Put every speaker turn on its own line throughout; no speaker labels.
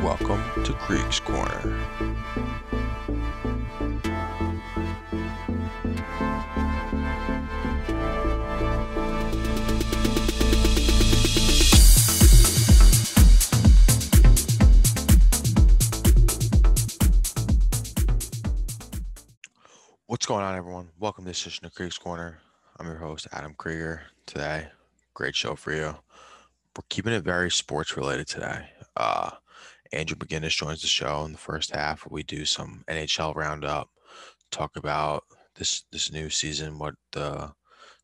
Welcome to Kriegs Korner. What's going on, everyone? Welcome to this session of Kriegs Korner. I'm your host, Adam Krieger. Today, great show for you. We're keeping it very sports related today. Andrew McGuinness joins the show in the first half. We do some NHL roundup, talk about this new season, what the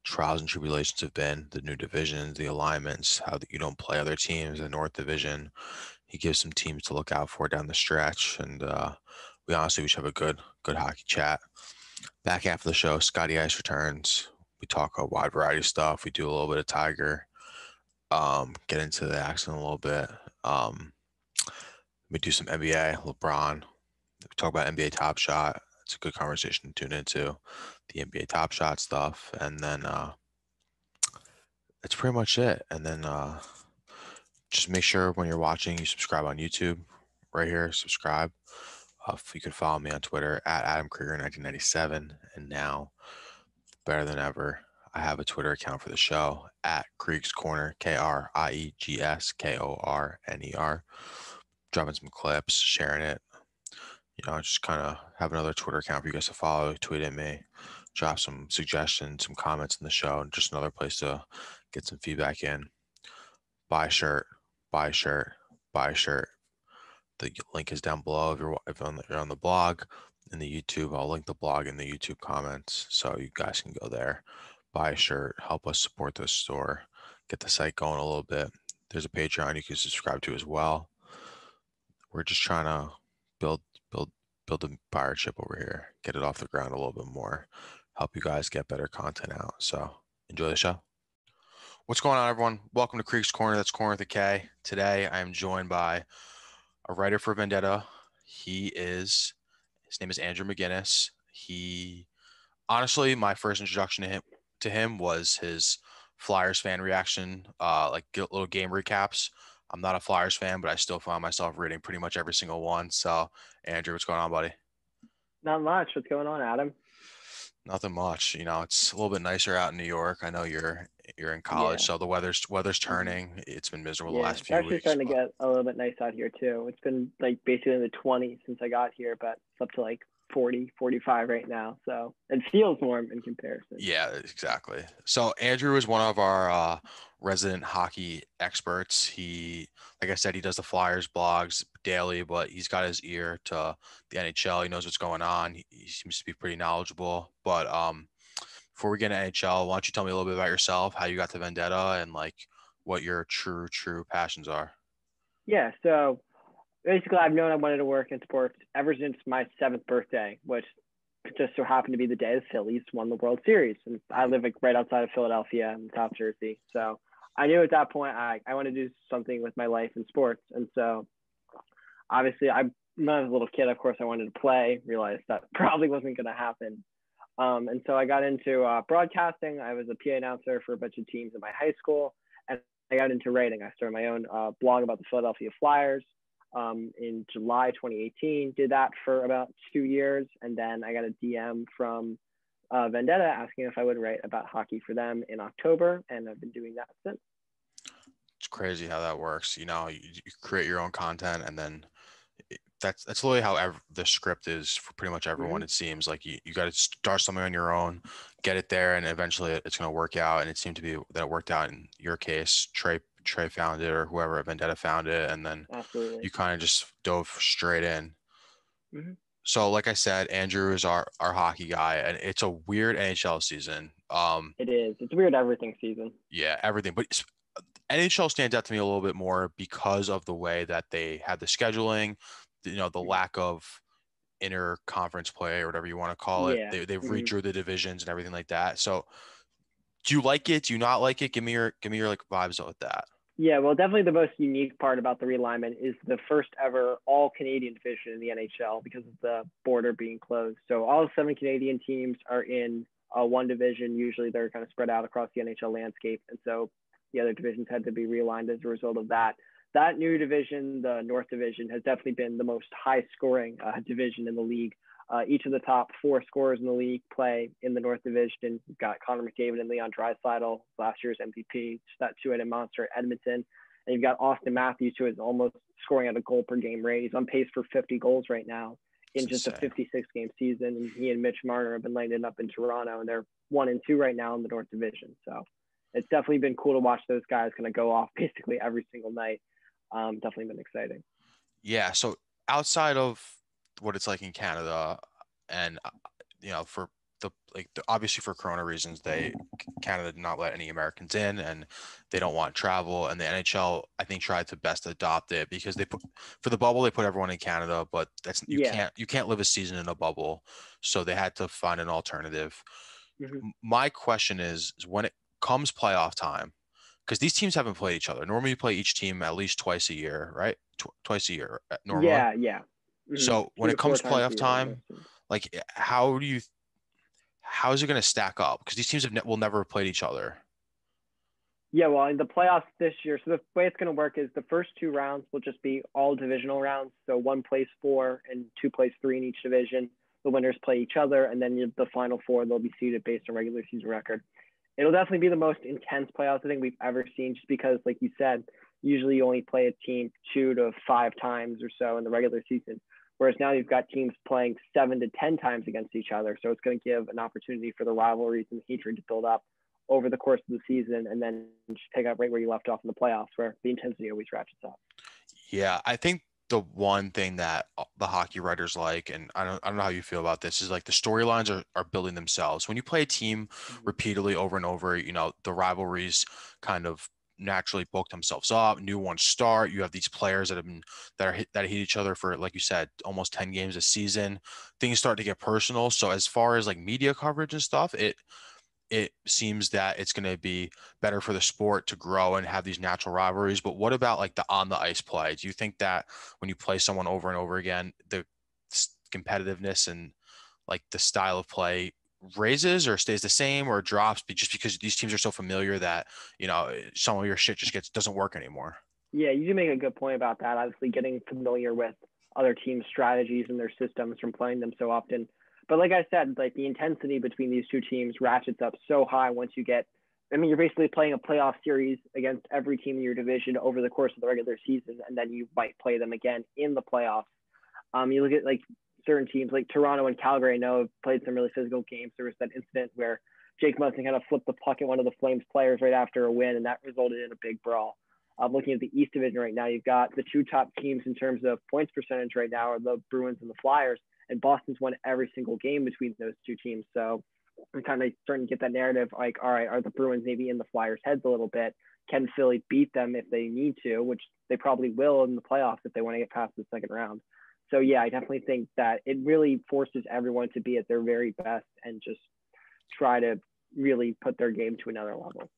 trials and tribulations have been, the new divisions, the alignments, how you don't play other teams, the North Division. He gives some teams to look out for down the stretch, and we should have a good hockey chat. Back half of the show, Scotty Ice returns. We talk a wide variety of stuff. We do a little bit of Tiger. Get into the action a little bit. We do some NBA, LeBron. We talk about NBA Top Shot. It's a good conversation to tune into, the NBA Top Shot stuff. And then that's pretty much it. And then just make sure when you're watching, you subscribe on YouTube. Right here, subscribe. You can follow me on Twitter at AdamKrieger1997. And now, better than ever, I have a Twitter account for the show at Kriegs Korner, KriegsKorner. Dropping some clips, sharing it. Just kind of have another Twitter account for you guys to follow. Tweet at me, drop some suggestions, some comments in the show, and just another place to get some feedback in. Buy a shirt, buy a shirt, buy a shirt. The link is down below if you're on the blog. In the YouTube, I'll link the blog in the YouTube comments so you guys can go there, buy a shirt, help us support the store, get the site going a little bit. There's a Patreon you can subscribe to as well. We're just trying to build a pirate over here, get it off the ground a little bit more, help you guys get better content out. So enjoy the show. What's going on, everyone? Welcome to Kriegs Korner. That's Korner with a K. Today I am joined by a writer for Vendetta. His name is Andrew McGuinness. He, honestly, my first introduction to him was his Flyers fan reaction, like little game recaps. I'm not a Flyers fan, but I still found myself reading pretty much every single one. So, Andrew, what's going on, buddy?
Not much. What's going on, Adam?
Nothing much. It's a little bit nicer out in New York. I know you're in college, so the weather's turning. It's been miserable the last few weeks.
It's actually starting to get a little bit nice out here too. It's been like basically in the 20s since I got here, but it's up to like 40, 45 right now. So it feels warm in comparison.
Yeah, exactly. So Andrew is one of our resident hockey experts. He, like I said, he does the Flyers blogs daily, but he's got his ear to the NHL. He knows what's going on. He seems to be pretty knowledgeable. But before we get into NHL, why don't you tell me a little bit about yourself, how you got to Vendetta, and like what your true passions are?
Yeah, so basically I've known I wanted to work in sports ever since my 7th birthday, which just so happened to be the day the Phillies won the World Series. And I live like right outside of Philadelphia in South Jersey. So I knew at that point I wanted to do something with my life in sports. And so obviously when I was a little kid, of course I wanted to play, realized that probably wasn't going to happen. And so I got into broadcasting. I was a PA announcer for a bunch of teams in my high school. And I got into writing. I started my own blog about the Philadelphia Flyers. In July 2018, did that for about 2 years. And then I got a DM from Vendetta asking if I would write about hockey for them in October. And I've been doing that since.
It's crazy how that works. You create your own content, and then that's literally how the script is for pretty much everyone. Mm-hmm. It seems like you got to start something on your own, get it there, and eventually it's going to work out. And it seemed to be that it worked out in your case. Trey found it, or whoever at Vendetta found it, and then
Absolutely.
You kind of just dove straight in.
Mm-hmm.
So like I said, Andrew is our hockey guy, and it's a weird NHL season.
It is. It's weird everything season.
Yeah, everything. But NHL stands out to me a little bit more because of the way that they had the scheduling, the lack of inter-conference play or whatever you want to call it.
Yeah.
They redrew the divisions and everything like that. So do you like it? Do you not like it? Give me your like vibes with that.
Yeah, well, definitely the most unique part about the realignment is the first ever all Canadian division in the NHL because of the border being closed. So all 7 Canadian teams are in one division. Usually they're kind of spread out across the NHL landscape. And so the other divisions had to be realigned as a result of that. That new division, the North Division, has definitely been the most high scoring division in the league. Each of the top 4 scorers in the league play in the North Division. You've got Connor McDavid and Leon Draisaitl, last year's MVP, just that two-headed monster at Edmonton. And you've got Austin Matthews, who is almost scoring at a goal per game rate. He's on pace for 50 goals right now in just a 56-game season. And he and Mitch Marner have been lining up in Toronto, and they're 1-2 right now in the North Division. So it's definitely been cool to watch those guys kind of go off basically every single night. Definitely been exciting.
Yeah. So outside of what it's like in Canada, and for obviously for Corona reasons, Canada did not let any Americans in, and they don't want travel. And the NHL, I think, tried to best adopt it because for the bubble they put everyone in Canada, but you can't live a season in a bubble, so they had to find an alternative.
Mm-hmm.
My question is when it comes playoff time, because these teams haven't played each other. Normally, you play each team at least twice a year, right? Twice a year, normally.
Yeah. Mm-hmm.
So when it comes playoff time, like how is it going to stack up? Because these teams will never have played each other.
Yeah, well, in the playoffs this year, so the way it's going to work is the first 2 rounds will just be all divisional rounds. So 1 plays 4 and 2 plays 3 in each division. The winners play each other, and then the final 4, they'll be seeded based on regular season record. It'll definitely be the most intense playoffs I think we've ever seen, just because, like you said, usually you only play a team 2 to 5 times or so in the regular season. Whereas now you've got teams playing 7 to 10 times against each other. So it's going to give an opportunity for the rivalries and the hatred to build up over the course of the season, and then just pick up right where you left off in the playoffs, where the intensity always ratchets up.
Yeah, I think the one thing that the hockey writers like, and I don't know how you feel about this, is like the storylines are building themselves. When you play a team repeatedly over and over, the rivalries kind of naturally book themselves up. New ones start. You have these players that hit each other for, like you said, almost 10 games a season. Things start to get personal. So as far as like media coverage and stuff, it seems that it's going to be better for the sport to grow and have these natural rivalries. But what about like the on the ice play? Do you think that when you play someone over and over again, the competitiveness and like the style of play raises or stays the same or drops just because these teams are so familiar that, some of your shit doesn't work anymore?
Yeah, you do make a good point about that. Obviously, getting familiar with other teams' strategies and their systems from playing them so often. But like I said, like the intensity between these 2 teams ratchets up so high once you get. I mean, you're basically playing a playoff series against every team in your division over the course of the regular season, and then you might play them again in the playoffs. You look at like certain teams like Toronto and Calgary. I know have played some really physical games. There was that incident where Jake Munson kind of flipped the puck at one of the Flames players right after a win, and that resulted in a big brawl. Looking at the East Division right now, you've got the 2 top teams in terms of points percentage right now are the Bruins and the Flyers, and Boston's won every single game between those 2 teams. So we're kind of starting to get that narrative like, all right, are the Bruins maybe in the Flyers' heads a little bit? Can Philly beat them if they need to, which they probably will in the playoffs if they want to get past the second round. So, yeah, I definitely think that it really forces everyone to be at their very best and just try to really put their game to another level.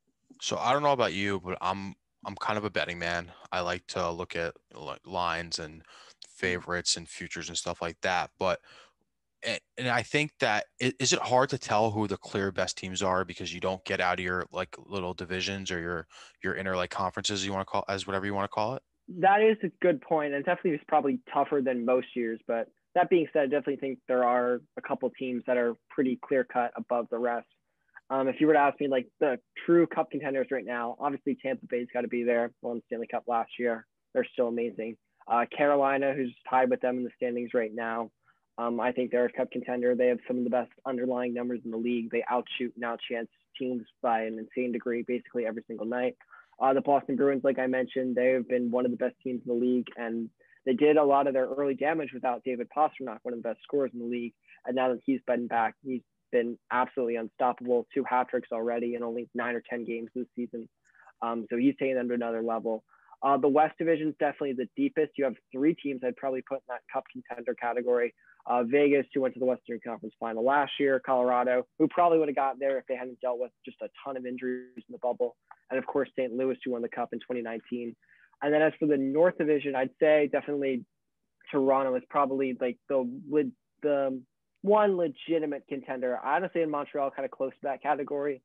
So I don't know about you, but I'm kind of a betting man. I like to look at lines and favorites and futures and stuff like that. But and I think that is it hard to tell who the clear best teams are because you don't get out of your like little divisions or your inner like conferences you want to call as whatever you want to call it.
That is a good point, and definitely is probably tougher than most years. But that being said, I definitely think there are a couple teams that are pretty clear cut above the rest. If you were to ask me, like the true Cup contenders right now, obviously Tampa Bay's got to be there. Won the Stanley Cup last year. They're still amazing. Carolina, who's tied with them in the standings right now, I think they're a Cup contender. They have some of the best underlying numbers in the league. They outshoot and outchance teams by an insane degree basically every single night. The Boston Bruins, like I mentioned, they have been one of the best teams in the league, and they did a lot of their early damage without David Pastrnak, one of the best scorers in the league. And now that he's been back, he's been absolutely unstoppable. 2 hat tricks already in only 9 or 10 games this season. So he's taking them to another level. The West Division is definitely the deepest. You have 3 teams I'd probably put in that Cup contender category. Vegas, who went to the Western Conference Final last year. Colorado, who probably would have got there if they hadn't dealt with just a ton of injuries in the bubble. and of course St. Louis, who won the Cup in 2019. And then as for the North Division, I'd say definitely Toronto is probably like the one legitimate contender. I honestly in Montreal kind of close to that category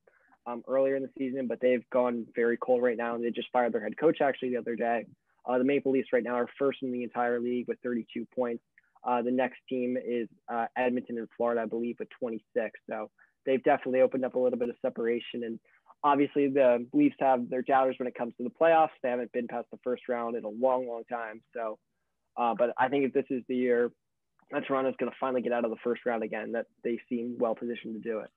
earlier in the season, but they've gone very cold right now, and they just fired their head coach actually the other day. The Maple Leafs right now are first in the entire league with 32 points. The next team is Edmonton in Florida, I believe, with 26. So they've definitely opened up a little bit of separation. And obviously the Leafs have their doubters when it comes to the playoffs. They haven't been past the first round in a long, long time. So, but I think if this is the year that Toronto's going to finally get out of the first round again, that they seem well positioned to do it.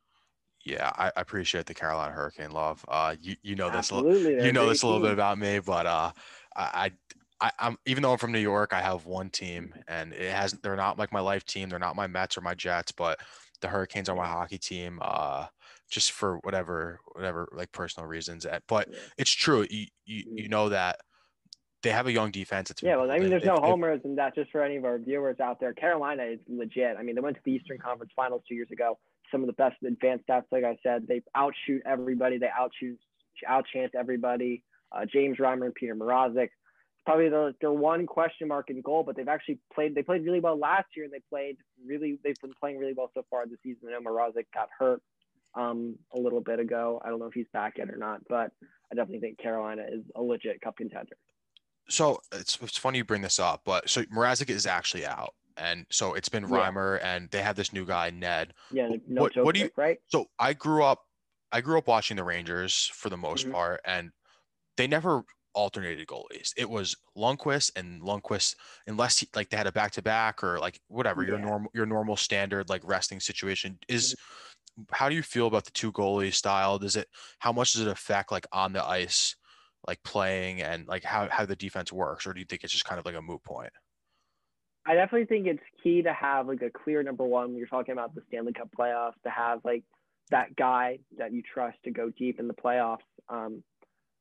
Yeah, I appreciate the Carolina Hurricane love. You know this,
Absolutely,
you know this a little bit
team.
about me, but I'm even though I'm from New York, I have one team, and they're not like my life team. They're not my Mets or my Jets, but the Hurricanes are my hockey team. Just for whatever like personal reasons. But it's true. You know that they have a young defense. It's
Yeah, well, I mean, there's no
they've,
homers in that. Just for any of our viewers out there, Carolina is legit. I mean, they went to the Eastern Conference Finals 2 years ago. Some of the best advanced stats, like I said, they outshoot everybody. They outchance everybody. James Reimer and Peter Mrazek. It's probably their one question mark in goal, but they've actually played. They played really well last year, and they've been playing really well so far this season. I know Mrazek got hurt a little bit ago. I don't know if he's back yet or not, but I definitely think Carolina is a legit cup contender.
So it's funny you bring this up, but so Mrazek is actually out. And so it's been Reimer, and they have this new guy, Ned.
Yeah,
what do you?
Right?
So I grew up watching the Rangers for the most part, and they never alternated goalies. It was Lundqvist, unless they had a back to back or like whatever your normal standard like resting situation is. How do you feel about the two goalie style? How much does it affect like on the ice, like playing and like how the defense works, or do you think it's just kind of like a moot point?
I definitely think it's key to have like a clear number one when you're talking about the Stanley Cup playoffs, to have like that guy that you trust to go deep in the playoffs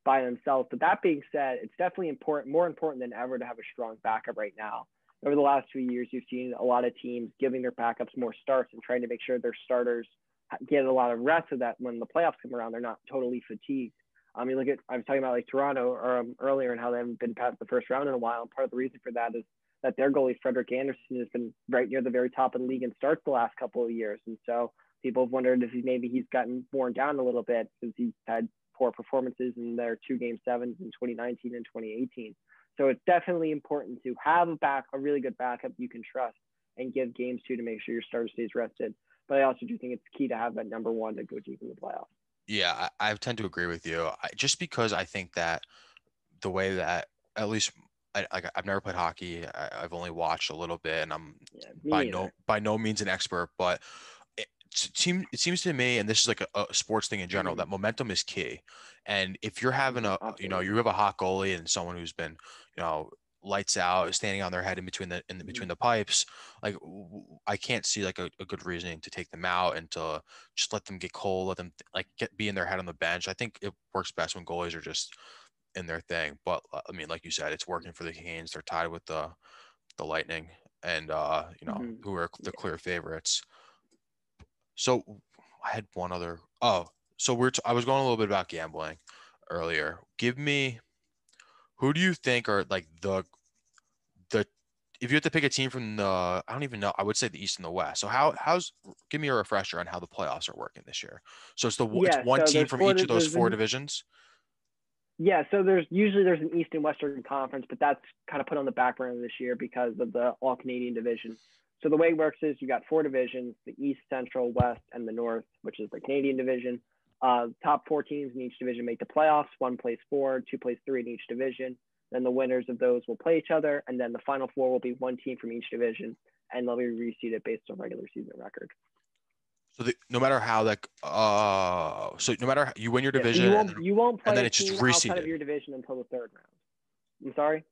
by themselves. But that being said, it's definitely more important than ever to have a strong backup right now. Over the last 2 years, you've seen a lot of teams giving their backups more starts and trying to make sure their starters get a lot of rest so that when the playoffs come around, they're not totally fatigued. I was talking about like Toronto earlier and how they haven't been past the first round in a while. And part of the reason for that is that their goalie, Frederik Andersen, has been right near the very top of the league in starts the last couple of years. And so people have wondered if he's gotten worn down a little bit because he's had poor performances in their 2 Game 7s in 2019 and 2018. So it's definitely important to have a really good backup you can trust and give games to make sure your starter stays rested. But I also do think it's key to have that number one to go deep in the playoffs.
Yeah, I tend to agree with you. Just because I think that the way that at least I've never played hockey. I've only watched a little bit, and I'm by no means an expert. But it seems to me, and this is like a sports thing in general, that momentum is key. And if you're having you have a hot goalie and someone who's been lights out, standing on their head in between the pipes, like I can't see like a good reasoning to take them out and to just let them get cold, let them be in their head on the bench. I think it works best when goalies are just in their thing. But I mean, like you said, it's working for the Canes. They're tied with the Lightning, and who are the clear favorites. So I had one other. Oh, so I was going a little bit about gambling earlier. Give me, who do you think are like the if you have to pick a team from I don't even know, I would say the East and the West. So give me a refresher on how the playoffs are working this year. So it's one team from each of those 4 divisions.
Yeah, so there's an East and Western Conference, but that's kind of put on the back burner this year because of the All Canadian division. So the way it works is you got 4 divisions: the East, Central, West, and the North, which is the Canadian division. Top 4 teams in each division make the playoffs. 1 plays 4, 2 plays 3 in each division. Then the winners of those will play each other, and then the final 4 will be 1 team from each division, and they'll be reseeded based on regular season record.
So no matter how no matter how you win your division,
you won't play
and then
a team outside of your division until the 3rd round. I'm sorry?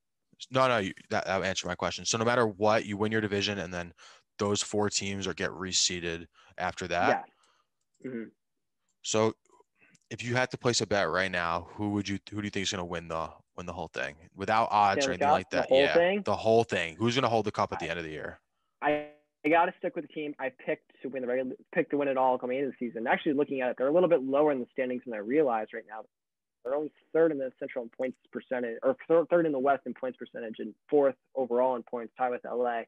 No, that answered my question. So no matter what, you win your division, and then those 4 teams get reseeded after that.
Yeah. Mm-hmm.
So if you had to place a bet right now, who do you think is going to win the whole thing without odds or anything like that? The whole thing. Who's going to hold the cup at the end of the year?
I got to stick with the team I picked to win it all coming into the season. Actually, looking at it, they're a little bit lower in the standings than I realized right now. They're only third in the Central in points percentage, or third in the West in points percentage, and fourth overall in points, tied with LA.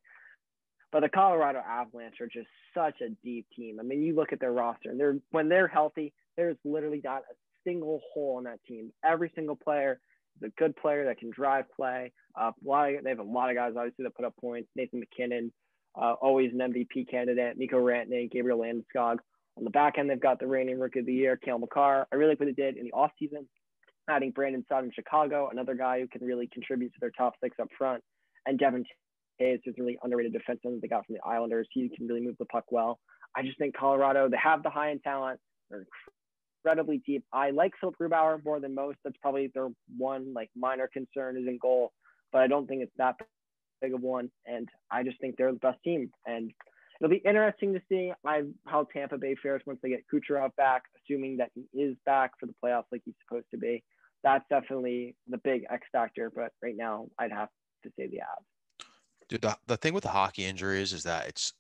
But the Colorado Avalanche are just such a deep team. I mean, you look at their roster, and when they're healthy, there's literally not a single hole in that team. Every single player is a good player that can drive play. They have a lot of guys, obviously, that put up points. Nathan McKinnon, always an MVP candidate. Nico Rantanen, Gabriel Landeskog. On the back end, they've got the reigning Rookie of the Year, Cale Makar. I really like what they did in the offseason, adding Brandon Saad in Chicago, another guy who can really contribute to their top six up front, and Devin Hayes is a really underrated defenseman they got from the Islanders. He can really move the puck well. I just think Colorado, they have the high-end talent. They're incredibly deep. I like Philip Grubauer more than most. That's probably their one minor concern is in goal, but I don't think it's that big of one. And I just think they're the best team. And it'll be interesting to see how Tampa Bay fares once they get Kucherov back, assuming that he is back for the playoffs like he's supposed to be. That's definitely the big X factor. But right now, I'd have to say the Avs.
Dude, the thing with the hockey injuries is that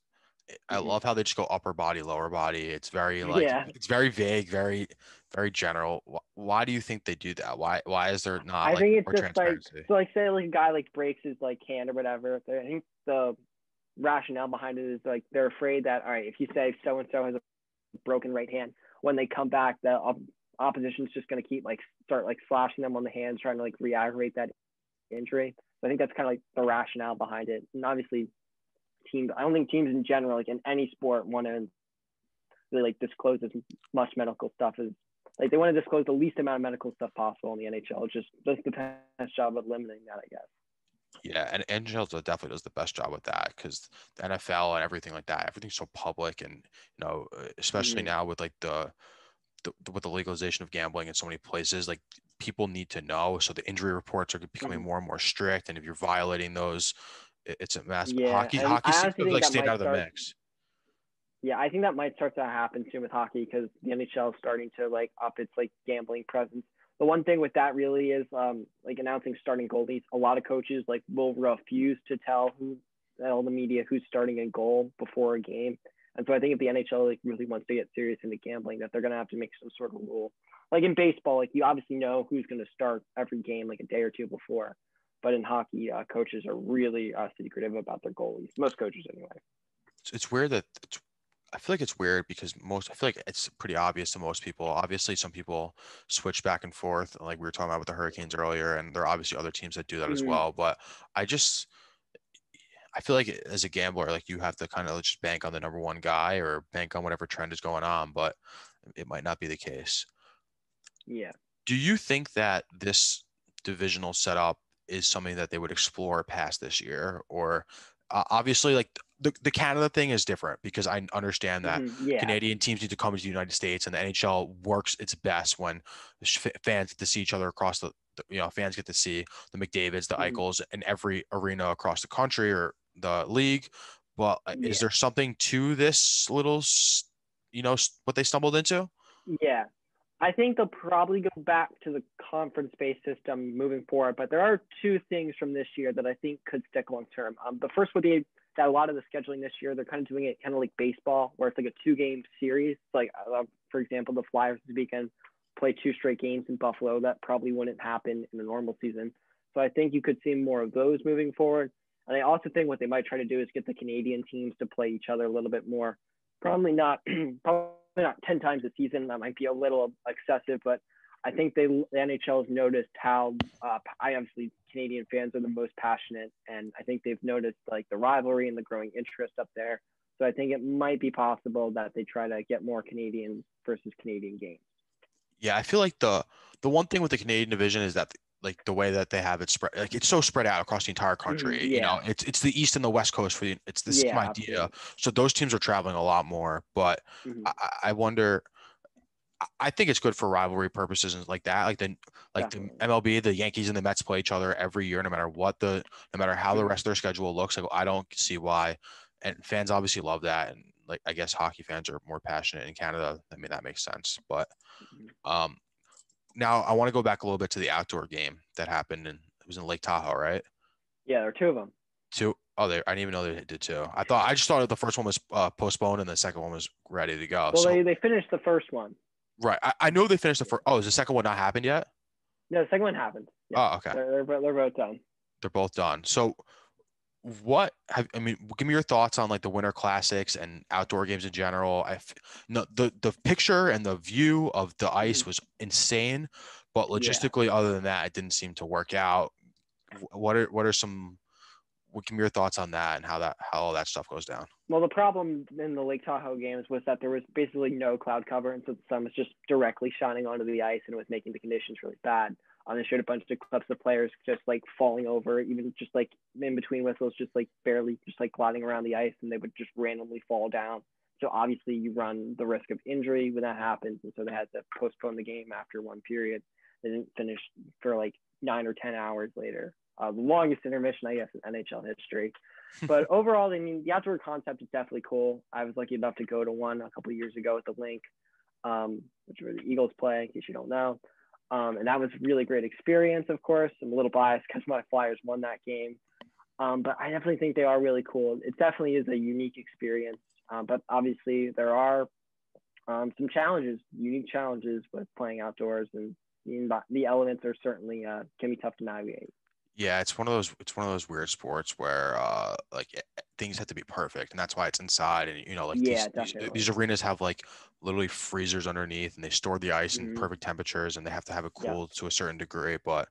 I love how they just go upper body, lower body. It's very it's very vague, very, very general. Why do you think they do that? Why is there not
I think it's
more
just
transparency?
say a guy breaks his hand or whatever. I think the rationale behind it is they're afraid that, all right, if you say so-and-so has a broken right hand, when they come back, the opposition's just going to keep start slashing them on the hands, trying to re-aggravate that injury. So I think that's kind of the rationale behind it. And obviously I don't think teams in general, in any sport, want to really disclose as much medical stuff as they want to disclose the least amount of medical stuff possible in the NHL. It's just does the best job of limiting that, I guess.
Yeah, and NHL definitely does the best job with that because the NFL and everything like that, everything's so public, and especially now with with the legalization of gambling in so many places, people need to know. So the injury reports are becoming more and more strict, and if you're violating those, it's a mess.
Yeah,
hockey seems to stayed out of the mix.
Yeah, I think that might start to happen soon with hockey because the NHL is starting to up its gambling presence. The one thing with that really is announcing starting goalies. A lot of coaches will refuse to tell the media who's starting a goal before a game. And so I think if the NHL really wants to get serious into gambling, that they're going to have to make some sort of rule. In baseball, you obviously know who's going to start every game a day or two before. But in hockey, coaches are really secretive about their goalies. Most coaches, anyway.
It's weird that I feel like it's weird because I feel like it's pretty obvious to most people. Obviously, some people switch back and forth, like we were talking about with the Hurricanes earlier, and there are obviously other teams that do that as well. But I feel like as a gambler, you have to kind of just bank on the number one guy or bank on whatever trend is going on, but it might not be the case.
Yeah.
Do you think that this divisional setup is something that they would explore past this year? Or obviously, the Canada thing is different because I understand that Canadian teams need to come to the United States, and the NHL works its best when fans get to see each other across fans get to see the McDavids, the Eichels, in every arena across the country or the league. But is there something to this little, what they stumbled into?
Yeah. I think they'll probably go back to the conference-based system moving forward, but there are two things from this year that I think could stick long-term. The first would be that a lot of the scheduling this year, they're kind of doing it kind of like baseball, where it's a two-game series. For example, the Flyers this weekend play 2 straight games in Buffalo. That probably wouldn't happen in a normal season. So I think you could see more of those moving forward. And I also think what they might try to do is get the Canadian teams to play each other a little bit more. Probably not 10 times a season. That might be a little excessive, but I think the NHL has noticed how obviously Canadian fans are the most passionate, and I think they've noticed the rivalry and the growing interest up there. So I think it might be possible that they try to get more Canadian versus Canadian games.
Yeah, I feel like the one thing with the Canadian division is that the way that they have it spread, it's so spread out across the entire country. It's the East and the West Coast it's the same idea. Absolutely. So those teams are traveling a lot more. But I wonder. I think it's good for rivalry purposes and like that. The MLB, the Yankees and the Mets play each other every year, no matter how the rest of their schedule looks. I don't see why, and fans obviously love that. And I guess hockey fans are more passionate in Canada. I mean, that makes sense. But now I want to go back a little bit to the outdoor game that happened, and it was in Lake Tahoe, right?
Yeah, there are 2 of them.
2? Oh, I didn't even know they did 2. I just thought the first one was postponed and the second one was ready to go.
Well, they finished the first one.
Right. I know they finished the first. Oh, is the second one not happened yet?
No, the second one happened. Yeah,
Oh, okay.
they're both done.
They're both done. So give me your thoughts on like the winter classics and outdoor games in general. No, the picture and the view of the ice was insane, but
Yeah.
logistically, other than that, it didn't seem to work out. What are some, give me your thoughts on that and how all that stuff goes down?
Well, the problem in the Lake Tahoe games was that there was basically no cloud cover, and so the sun was just directly shining onto the ice, and it was making the conditions really bad. They showed a bunch of clips of players just like falling over, even just like in between whistles, just like barely just like gliding around the ice, and they would just randomly fall down. So obviously you run the risk of injury when that happens, and so they had to postpone the game after one period. They didn't finish for like 9 or 10 hours later. The longest intermission, I guess, in NHL history. But overall, I mean, the outdoor concept is definitely cool. I was lucky enough to go to one a couple of years ago at the Link, which where the Eagles play, in case you don't know. And that was a really great experience, of course. I'm a little biased because my Flyers won that game. But I definitely think they are really cool. It definitely is a unique experience. But obviously, there are some unique challenges with playing outdoors. And the elements are certainly can be tough to navigate.
Yeah, it's one of those weird sports where things have to be perfect, and that's why it's inside. And like
Yeah,
these arenas have like literally freezers underneath, and they store the ice in perfect temperatures, and they have to have it cooled to a certain degree. But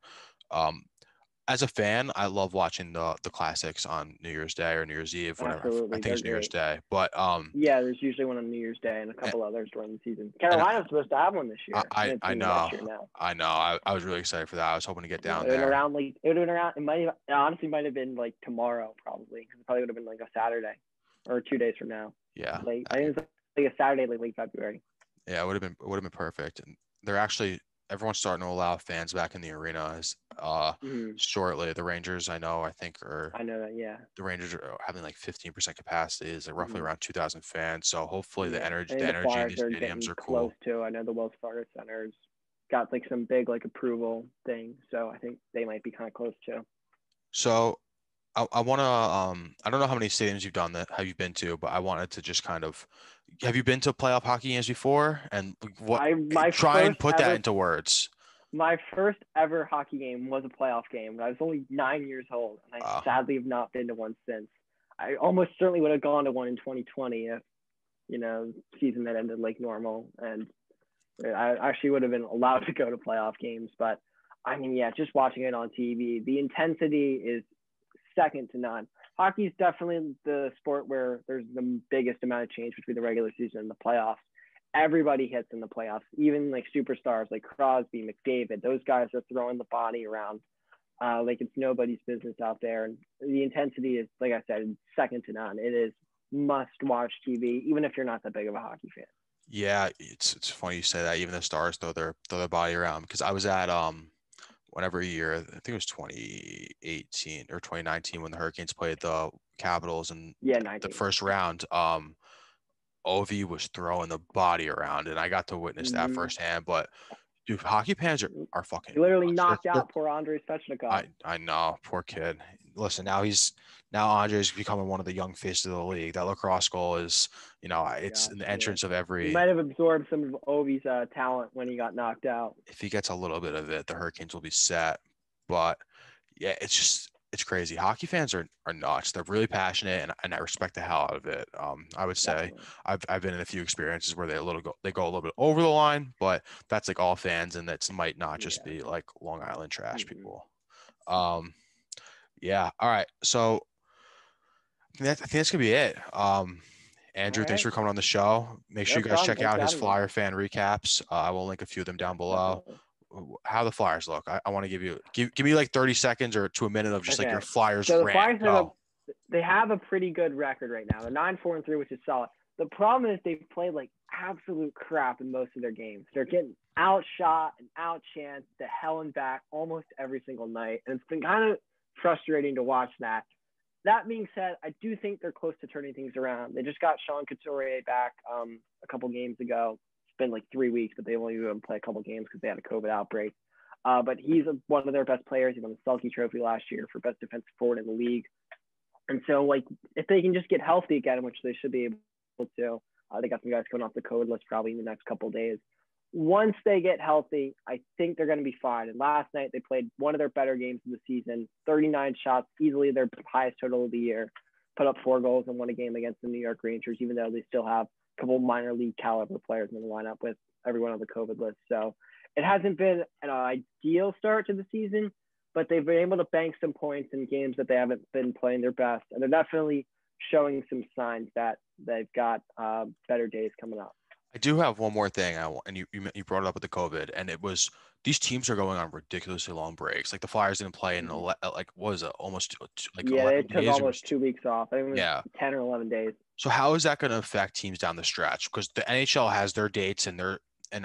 as a fan, I love watching the classics on New Year's Day or New Year's Eve, whatever.
Absolutely,
I think it's New Year's Day. But
yeah, there's usually one on New Year's Day and a couple others during the season. Carolina's supposed to have one this year.
I know. I know. I was really excited for that. I was hoping to get down there.
It would have been around. It honestly might have been like tomorrow, probably, because it probably would have been like a Saturday or 2 days from now.
Yeah,
I think it's like a Saturday, like late February.
Yeah, it would have been perfect. And they're actually everyone's starting to allow fans back in the arenas shortly. The Rangers, I know that, yeah. The Rangers are having like 15% capacity, is like roughly around 2,000 fans. So hopefully the energy in these stadiums are cool.
Close to. I know the Wells Fargo Center's got like some big like approval thing. So I think they might be kind of close too.
So I want to I don't know how many stadiums have you been to, but I wanted to just kind of, have you been to playoff hockey games before? And try and put that into words.
My first ever hockey game was a playoff game. I was only 9 years old, and I sadly have not been to one since. I almost certainly would have gone to one in 2020 if, season that ended like normal, and I actually would have been allowed to go to playoff games. But I mean, yeah, just watching it on TV, the intensity is second to none. Hockey is definitely the sport where there's the biggest amount of change between the regular season and the playoffs. Everybody hits in the playoffs, even like superstars like Crosby, McDavid. Those guys are throwing the body around like it's nobody's business out there. And the intensity is, like I said, second to none. It is must-watch TV, even if you're not that big of a hockey fan.
Yeah, it's funny you say that. Even the stars throw their body around, because I was at whatever year, I think it was 2018 or 2019 when the Hurricanes played the Capitals in the first round. Ovi was throwing the body around, and I got to witness that firsthand. But dude, hockey fans are fucking.
He literally knocked out poor Andrei Svechnikov.
I know, poor kid. Listen, now Andrei's becoming one of the young faces of the league. That lacrosse goal is, it's in the entrance of every.
He might have absorbed some of Ovi's talent when he got knocked out.
If he gets a little bit of it, the Hurricanes will be set. But yeah, it's crazy. Hockey fans are nuts. They're really passionate, and I respect the hell out of it. I would say I've been in a few experiences where they go a little bit over the line, but that's like all fans, and that might not just be like Long Island trash people. Yeah. All right. So I think that's gonna be it. Andrew, thanks for coming on the show. Make sure you guys check out his Flyer fan recaps. I will link a few of them down below. How the Flyers look. I want to give me like 30 seconds or to a minute of just like your Flyers.
So the Flyers have a pretty good record right now. They're 9-4-3, which is solid. The problem is they've played like absolute crap in most of their games. They're getting outshot and outchanced to hell and back almost every single night, and it's been kind of frustrating to watch that. That being said, I do think they're close to turning things around. They just got Sean Couturier back a couple games ago. It's been like 3 weeks, but they only even play a couple games because they had a COVID outbreak. But he's one of their best players. He won the Selke Trophy last year for best defensive forward in the league. And so, like, if they can just get healthy again, which they should be able to, they got some guys coming off the COVID list probably in the next couple of days. once they get healthy, I think they're going to be fine. And last night they played one of their better games of the season, 39 shots, easily their highest total of the year, put up 4 goals and won a game against the New York Rangers, even though they still have a couple minor league caliber players in the lineup with everyone on the COVID list. So it hasn't been an ideal start to the season, but they've been able to bank some points in games that they haven't been playing their best. And they're definitely showing some signs that they've got better days coming up.
I do have one more thing, and you brought it up with the COVID, and it was these teams are going on ridiculously long breaks. Like the Flyers didn't play in like what was it, almost like
yeah,
11
they took
days
almost 2 weeks off. I think it was
yeah.
10 or 11 days.
So how is that going to affect teams down the stretch? Because the NHL has their dates and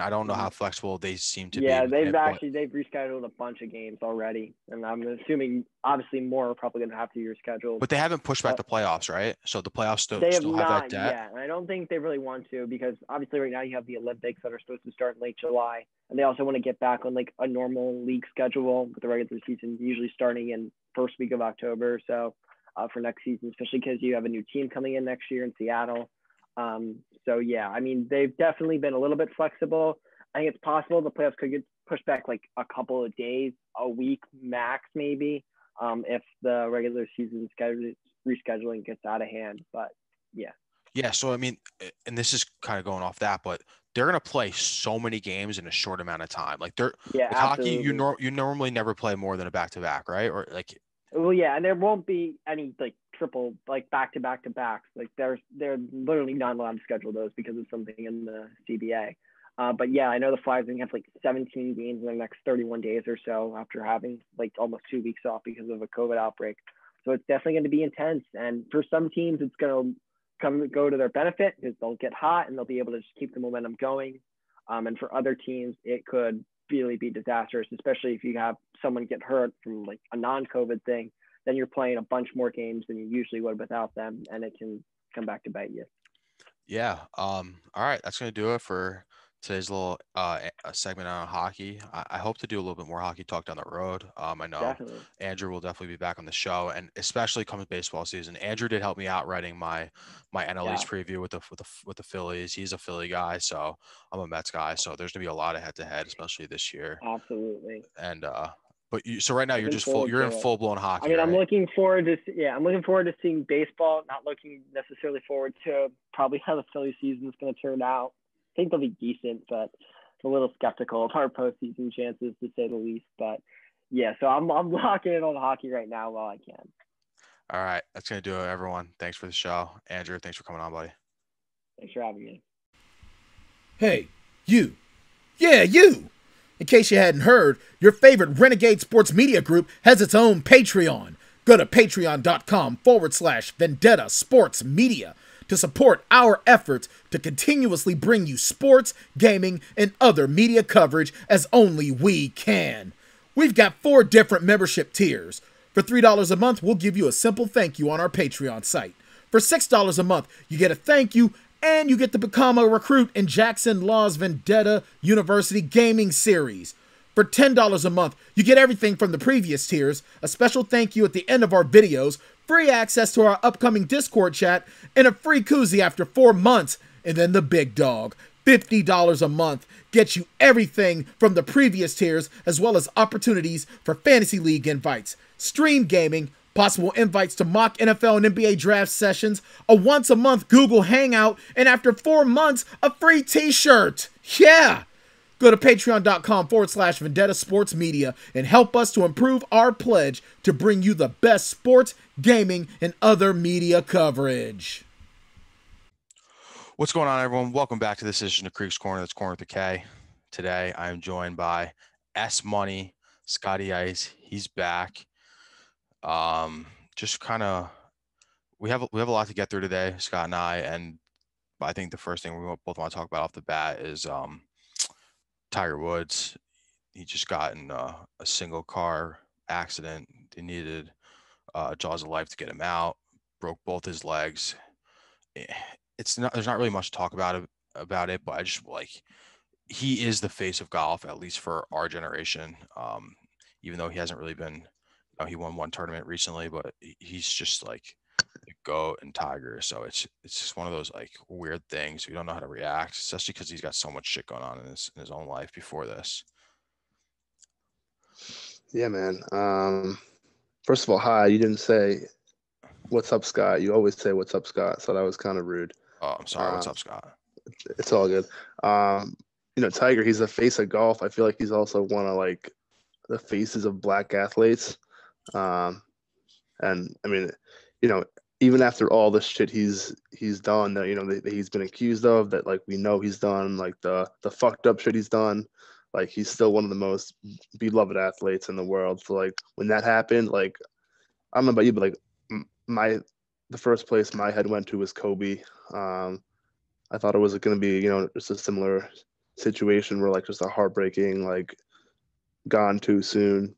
I don't know how flexible they seem to be.
Yeah, they've rescheduled a bunch of games already, and I'm assuming obviously more are probably going to have to be rescheduled.
But they haven't pushed back the playoffs, right? So the playoffs still have that debt.
Yeah, and I don't think they really want to, because obviously right now you have the Olympics that are supposed to start in late July, and they also want to get back on like a normal league schedule with the regular season usually starting in first week of October. So for next season, especially because you have a new team coming in next year in Seattle. So yeah, I mean, they've definitely been a little bit flexible. I think it's possible the playoffs could get pushed back like a couple of days, a week max, maybe, if the regular season rescheduling gets out of hand. But yeah.
Yeah. So, I mean, and this is kind of going off that, but they're going to play so many games in a short amount of time. Like hockey, you normally never play more than a back-to-back, right? Or like,
well, yeah, and there won't be any like triple, like back-to-back-to-backs. Like they're literally not allowed to schedule those because of something in the CBA. But yeah, I know the Flyers are going to have like 17 games in the next 31 days or so after having like almost 2 weeks off because of a COVID outbreak. So it's definitely going to be intense. And for some teams, it's going to go to their benefit because they'll get hot and they'll be able to just keep the momentum going. And for other teams, it could really be disastrous, especially if you have someone get hurt from like a non-COVID thing. Then you're playing a bunch more games than you usually would without them, and it can come back to bite you.
Yeah. All right. That's going to do it for today's little segment on hockey. I hope to do a little bit more hockey talk down the road. I know
Definitely.
Andrew will definitely be back on the show, and especially coming baseball season. Andrew did help me out writing my NL East preview with the Phillies. He's a Philly guy, so I'm a Mets guy. So there's gonna be a lot of head-to-head, especially this year.
Absolutely.
And but so right now you're in full blown hockey.
I mean,
right?
I'm looking forward to seeing baseball. Not looking necessarily forward to probably how the Philly season is going to turn out. I think they'll be decent, but I'm a little skeptical of our postseason chances, to say the least. But yeah, so I'm locking in on hockey right now while I can.
All right, that's gonna do it, everyone. Thanks for the show, Andrew. Thanks for coming on, buddy.
Thanks for having me.
Hey, you. Yeah, you. In case you hadn't heard, your favorite Renegade Sports Media Group has its own Patreon. Go to patreon.com/Vendetta Sports Media to support our efforts to continuously bring you sports, gaming, and other media coverage as only we can. We've got 4 different membership tiers. For $3 a month, we'll give you a simple thank you on our Patreon site. For $6 a month, you get a thank you and you get to become a recruit in Jackson Law's Vendetta University Gaming Series. For $10 a month, you get everything from the previous tiers, a special thank you at the end of our videos, free access to our upcoming Discord chat, and a free koozie after 4 months. And then the big dog, $50 a month, gets you everything from the previous tiers, as well as opportunities for Fantasy League invites, stream gaming, possible invites to mock NFL and NBA draft sessions, a once-a-month Google Hangout, and after 4 months, a free t-shirt. Yeah! Go to patreon.com/Vendetta Sports Media and help us to improve our pledge to bring you the best sports, gaming, and other media coverage.
What's going on, everyone? Welcome back to this edition of Kriegs Korner. That's Corner with the K. Today, I am joined by S Money, Scotty Ice. He's back. Just kind of, we have a lot to get through today, Scott and I, and I think the first thing we both want to talk about off the bat is Tiger Woods. He just got in a single car accident. They needed jaws of life to get him out. Broke both his legs. There's not really much to talk about it, but I just he is the face of golf, at least for our generation. Even though he hasn't really been, he won one tournament recently, but he's just like GOAT and Tiger. So it's just one of those like weird things. We don't know how to react, especially because he's got so much shit going on in his own life before this.
Yeah, man. First of all, hi. You didn't say what's up, Scott. You always say what's up, Scott. So that was kind of rude.
Oh, I'm sorry. What's
Um,
up, Scott?
it's all good. Tiger, he's the face of golf. I feel like he's also one of like the faces of black athletes. Um, and I mean, you know, even after all the shit he's done that that he's been accused of, that like we know he's done, like the fucked up shit he's done, like he's still one of the most beloved athletes in the world. So like when that happened, like I don't know about you, but like my the first place my head went to was Kobe. I thought it was going to be just a similar situation where like just a heartbreaking, like gone too soon.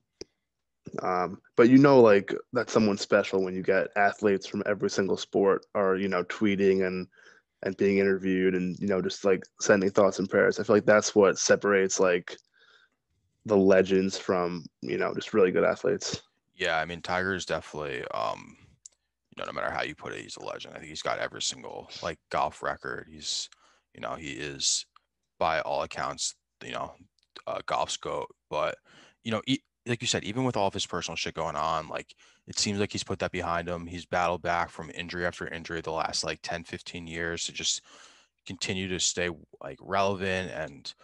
But like that's someone special when you get athletes from every single sport are tweeting and being interviewed and just like sending thoughts and prayers. I feel like that's what separates like the legends from just really good athletes.
Yeah, I mean Tiger is definitely no matter how you put it, he's a legend. I think he's got every single like golf record. He is by all accounts, golf's GOAT. But like you said, even with all of his personal shit going on, like it seems like he's put that behind him. He's battled back from injury after injury the last like 10, 15 years to just continue to stay like relevant. And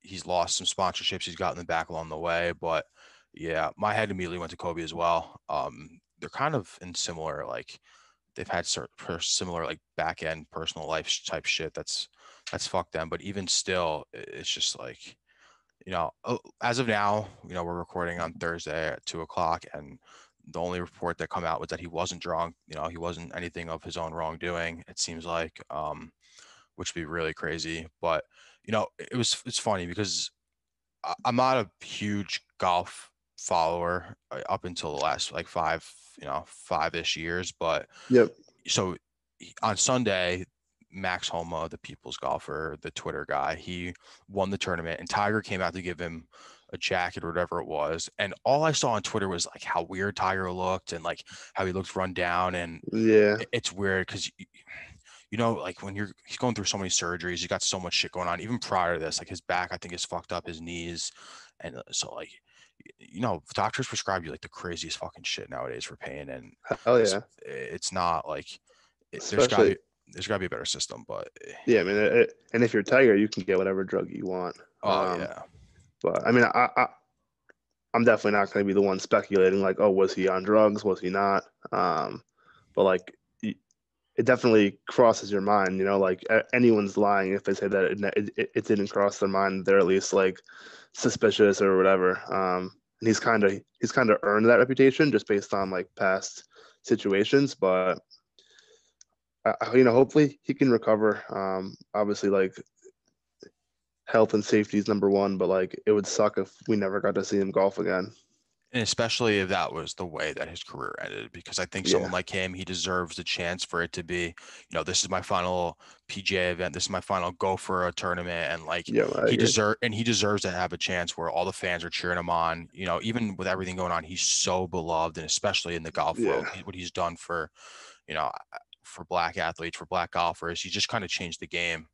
he's lost some sponsorships he's gotten the back along the way. But yeah, my head immediately went to Kobe as well. They're kind of in similar, like they've had similar like back end personal life type shit that's fucked them. But even still, it's just like, as of now, we're recording on Thursday at 2 o'clock, and the only report that come out was that he wasn't drunk. He wasn't anything of his own wrongdoing, it seems like, which would be really crazy. But it's funny because I'm not a huge golf follower up until the last like 5-ish years. But
Yep.
so on Sunday, Max Homa, the people's golfer, the Twitter guy, he won the tournament, and Tiger came out to give him a jacket or whatever it was. And all I saw on Twitter was like how weird Tiger looked and like how he looked run down. And
Yeah.
it's weird because like when he's going through so many surgeries, he's got so much shit going on. Even prior to this, like his back, I think, is fucked up, his knees, and so like doctors prescribe you like the craziest fucking shit nowadays for pain, and
Hell yeah.
it's not like
Especially
there's gotta be a better system. But
yeah, I mean, and if you're Tiger, you can get whatever drug you want.
yeah.
But I mean, I'm definitely not going to be the one speculating like, oh, was he on drugs? Was he not? But like, it definitely crosses your mind, like anyone's lying if they say that it didn't cross their mind. They're at least like suspicious or whatever. And he's kind of earned that reputation just based on like past situations. But hopefully he can recover. Obviously, like health and safety is number one, but like it would suck if we never got to see him golf again.
And especially if that was the way that his career ended, because I think someone like him, he deserves the chance for it to be, this is my final PGA event. This is my final go for a tournament. And like he deserves to have a chance where all the fans are cheering him on, even with everything going on. He's so beloved, and especially in the golf world, what he's done for, for black athletes, for black golfers, he just kind of changed the game.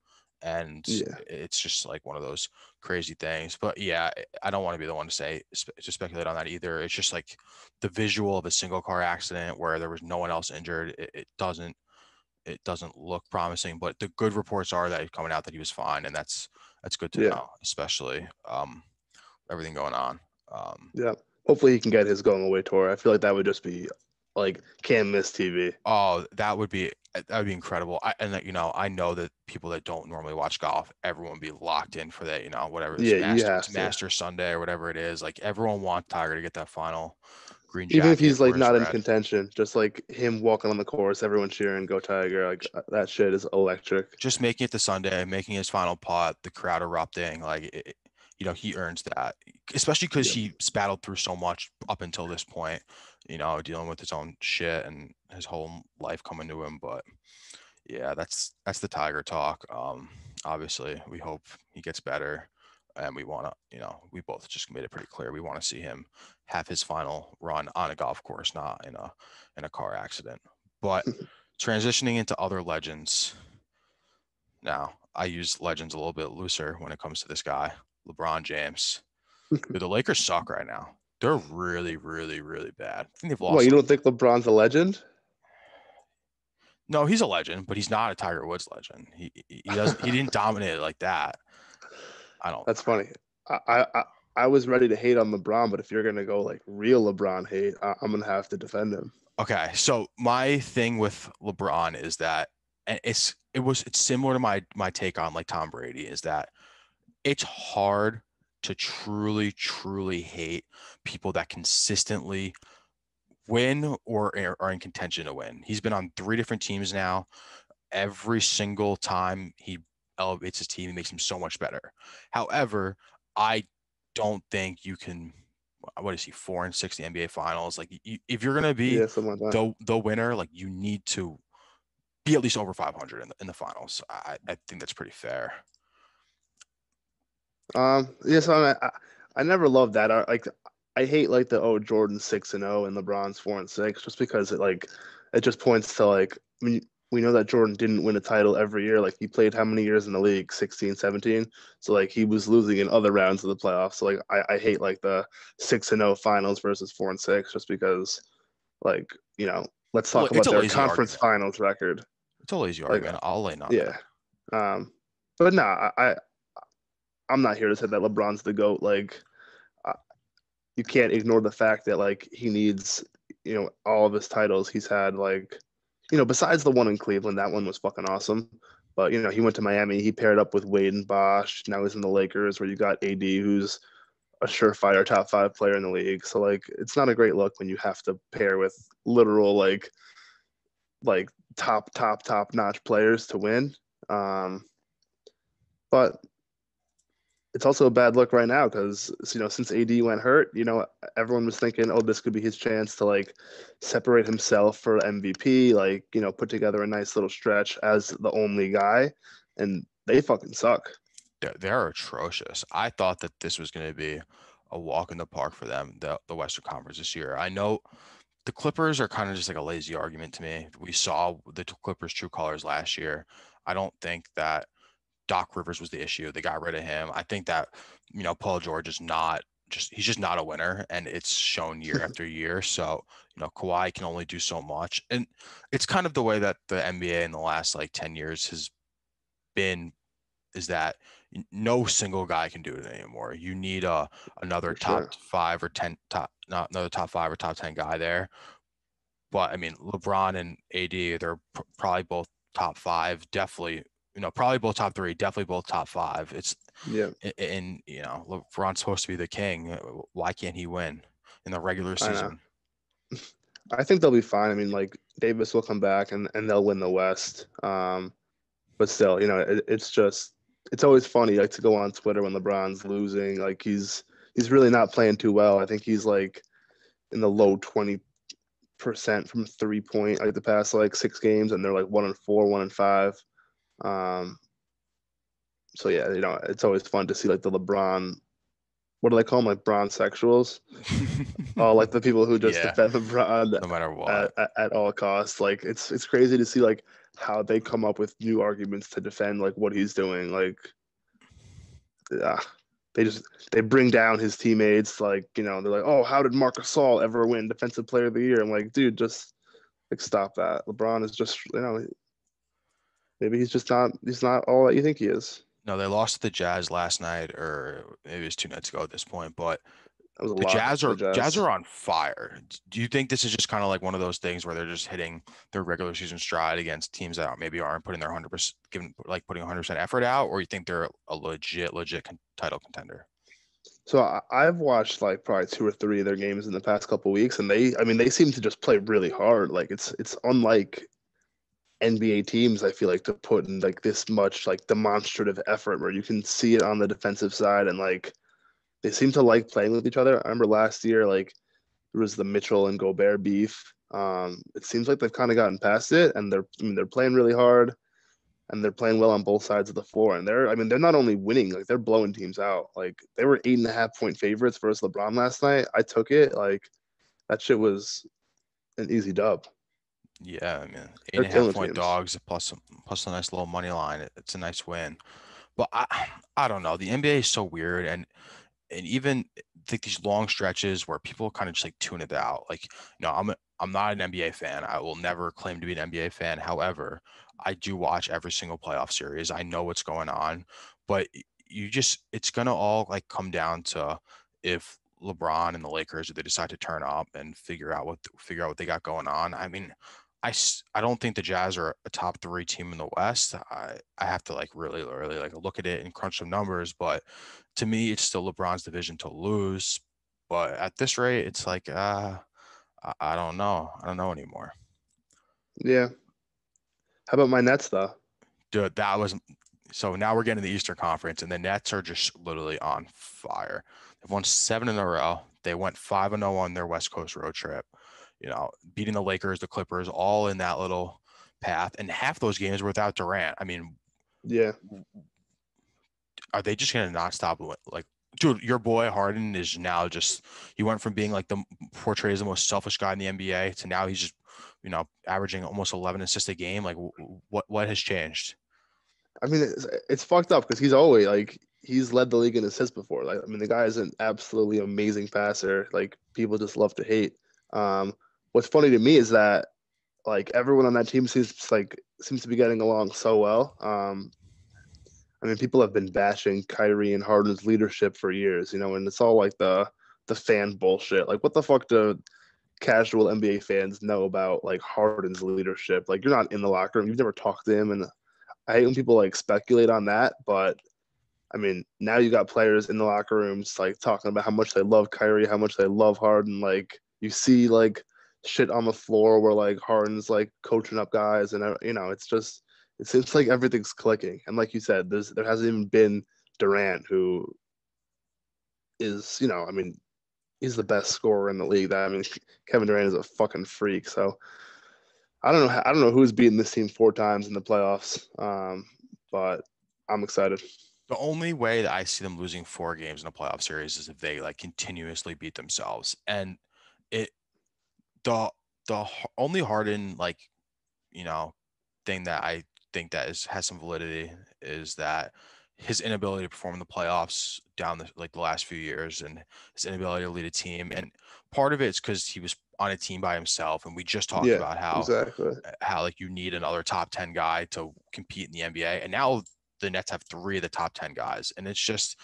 And it's just like one of those crazy things. But yeah, I don't want to be the one to speculate on that either. It's just like the visual of a single car accident where there was no one else injured. It doesn't look promising, but the good reports are that coming out that he was fine, and that's good to know, especially everything going on.
Hopefully he can get his going away tour. I feel like that would just be like can't miss TV.
Oh, that would be incredible. I know that people that don't normally watch golf, everyone would be locked in for that, whatever this Masters Sunday or whatever it is. Like everyone wants Tiger to get that final green jacket.
Even if he's like not in contention, just like him walking on the course, everyone cheering, go Tiger. Like that shit is electric.
Just making it to Sunday, making his final putt, the crowd erupting, like he earns that, especially because he's battled through so much up until this point, dealing with his own shit and his whole life coming to him. But yeah, that's the Tiger talk. Obviously we hope he gets better, and we want to, we both just made it pretty clear we want to see him have his final run on a golf course, not in a car accident. But transitioning into other legends. Now, I use legends a little bit looser when it comes to this guy, LeBron James. Dude, the Lakers suck right now. They're really, really, really bad. I think they've lost.
Well, you don't think LeBron's a legend?
No, he's a legend, but he's not a Tiger Woods legend. He didn't dominate it like that. I don't.
That's funny. I was ready to hate on LeBron, but if you're gonna go like real LeBron hate, I'm gonna have to defend him.
Okay, so my thing with LeBron is that, and it's similar to my take on like Tom Brady, is that it's hard to truly hate people that consistently win or are in contention to win. He's been on 3 different teams now. Every single time he elevates his team, he makes him so much better. However, I don't think you can. What is he, 4-6 in the NBA Finals? Like, if you're gonna be the winner, like, you need to be at least over 500 in the finals. I think that's pretty fair.
So I never loved that. I hate like the Jordan 6-0 and LeBron's 4-6 just because it just points to like, I mean, we know that Jordan didn't win a title every year. Like, he played how many years in the league? 16, 17. So like, he was losing in other rounds of the playoffs. So like, I hate like the 6-0 finals versus 4-6 just because, like, let's talk about their conference finals record.
It's a lazy argument. I'll lay on
that. But no, I'm not here to say that LeBron's the GOAT. Like, you can't ignore the fact that like he needs, all of his titles he's had, like, besides the one in Cleveland, that one was fucking awesome. But, he went to Miami. He paired up with Wade and Bosh. Now he's in the Lakers, where you got AD, who's a surefire top 5 player in the league. So, like, it's not a great look when you have to pair with literal, like top notch players to win. But it's also a bad look right now because, since AD went hurt, everyone was thinking, oh, this could be his chance to like separate himself for MVP, like, put together a nice little stretch as the only guy, and they fucking suck.
They're atrocious. I thought that this was going to be a walk in the park for them, the Western Conference this year. I know the Clippers are kind of just like a lazy argument to me. We saw the Clippers' true colors last year. I don't think that Doc Rivers was the issue. They got rid of him. I think that, Paul George is he's just not a winner, and it's shown year after year. So, Kawhi can only do so much. And it's kind of the way that the NBA in the last like 10 years has been, is that no single guy can do it anymore. You need another top 5 or 10 another top 5 or top 10 guy there. But I mean, LeBron and AD, they're probably both top 5, definitely. Probably both top 3, definitely both top 5. And LeBron's supposed to be the king. Why can't he win in the regular season?
I think they'll be fine. I mean, like, Davis will come back and they'll win the West. But still, it's always funny, like, to go on Twitter when LeBron's losing. Like, he's really not playing too well. I think he's like in the low 20% from 3-point, like the past like 6 games, and they're like 1-4, 1-5. So yeah, it's always fun to see like the LeBron, what do they call them, like Bron sexuals? Like the people who just defend LeBron
no matter what
at all costs. Like, it's crazy to see like how they come up with new arguments to defend like what he's doing. Like, they bring down his teammates. Like, they're like, oh, how did Marc Gasol ever win Defensive Player of the Year? I'm like, dude, just like stop that. LeBron is just, maybe he's not all that you think he is.
No, they lost to the Jazz last night, or maybe it was 2 nights ago at this point, but
the
Jazz are on fire. Do you think this is just kind of like one of those things where they're just hitting their regular season stride against teams that maybe aren't putting their 100%, putting 100% effort out, or you think they're a legit title contender?
So I've watched like probably 2 or 3 of their games in the past couple of weeks, and they seem to just play really hard. Like, it's unlike NBA teams, I feel like, to put in like this much like demonstrative effort where you can see it on the defensive side, and like they seem to like playing with each other. I remember last year, like, there was the Mitchell and Gobert beef. It seems like they've kind of gotten past it, and they're playing really hard, and they're playing well on both sides of the floor. And they're not only winning, like, they're blowing teams out. Like, they were 8.5-point favorites versus LeBron last night. I took it. Like, that shit was an easy dub.
Yeah, I mean, eight
They're
and a half
killing
point
teams.
dogs plus a nice little money line. It's a nice win. But I don't know. The NBA is so weird, and even like these long stretches where people kind of just like tune it out. Like, I'm not an NBA fan. I will never claim to be an NBA fan. However, I do watch every single playoff series. I know what's going on, but it's gonna all like come down to if LeBron and the Lakers, if they decide to turn up and figure out what they got going on. I mean, I don't think the Jazz are a top three team in the West. I have to like really like look at it and crunch some numbers, but to me, it's still LeBron's division to lose. But at this rate, it's like I don't know. I don't know anymore.
Yeah. How about my Nets though?
Dude, that was so now we're getting to the Eastern Conference, and the Nets are just literally on fire. They've won 7 in a row. They went 5-0 on their West Coast road trip. Beating the Lakers, the Clippers, all in that little path. And half those games were without Durant. I mean,
Yeah.
are they just gonna not stop? Like, dude, your boy Harden is now he went from being like the portrayed as the most selfish guy in the NBA to now he's just averaging almost 11 assists a game. Like, what has changed?
I mean, it's fucked up because he's always like he's led the league in assists before. Like, I mean, the guy is an absolutely amazing passer. Like, people just love to hate. What's funny to me is that like everyone on that team seems to be getting along so well. I mean, people have been bashing Kyrie and Harden's leadership for years, and it's all like the fan bullshit. Like, what the fuck do casual NBA fans know about like Harden's leadership? Like, you're not in the locker room, you've never talked to him, and I hate when people like speculate on that. But I mean, now you got players in the locker rooms like talking about how much they love Kyrie, how much they love Harden. Like, you see like shit on the floor where like Harden's like coaching up guys, and it's just it seems like everything's clicking. And like you said, there hasn't even been Durant, who is I mean, he's the best scorer in the league. That I mean, Kevin Durant is a fucking freak. So I don't know who's beaten this team 4 times in the playoffs, but I'm excited.
The only way that I see them losing 4 games in a playoff series is if they like continuously beat themselves. And it the only Harden like thing that I think that has some validity is that his inability to perform in the playoffs down the last few years, and his inability to lead a team. And part of it's because he was on a team by himself, and we just talked
Yeah,
about
exactly.
how like you need another top 10 guy to compete in the NBA, and now the Nets have 3 of the top 10 guys, and it's just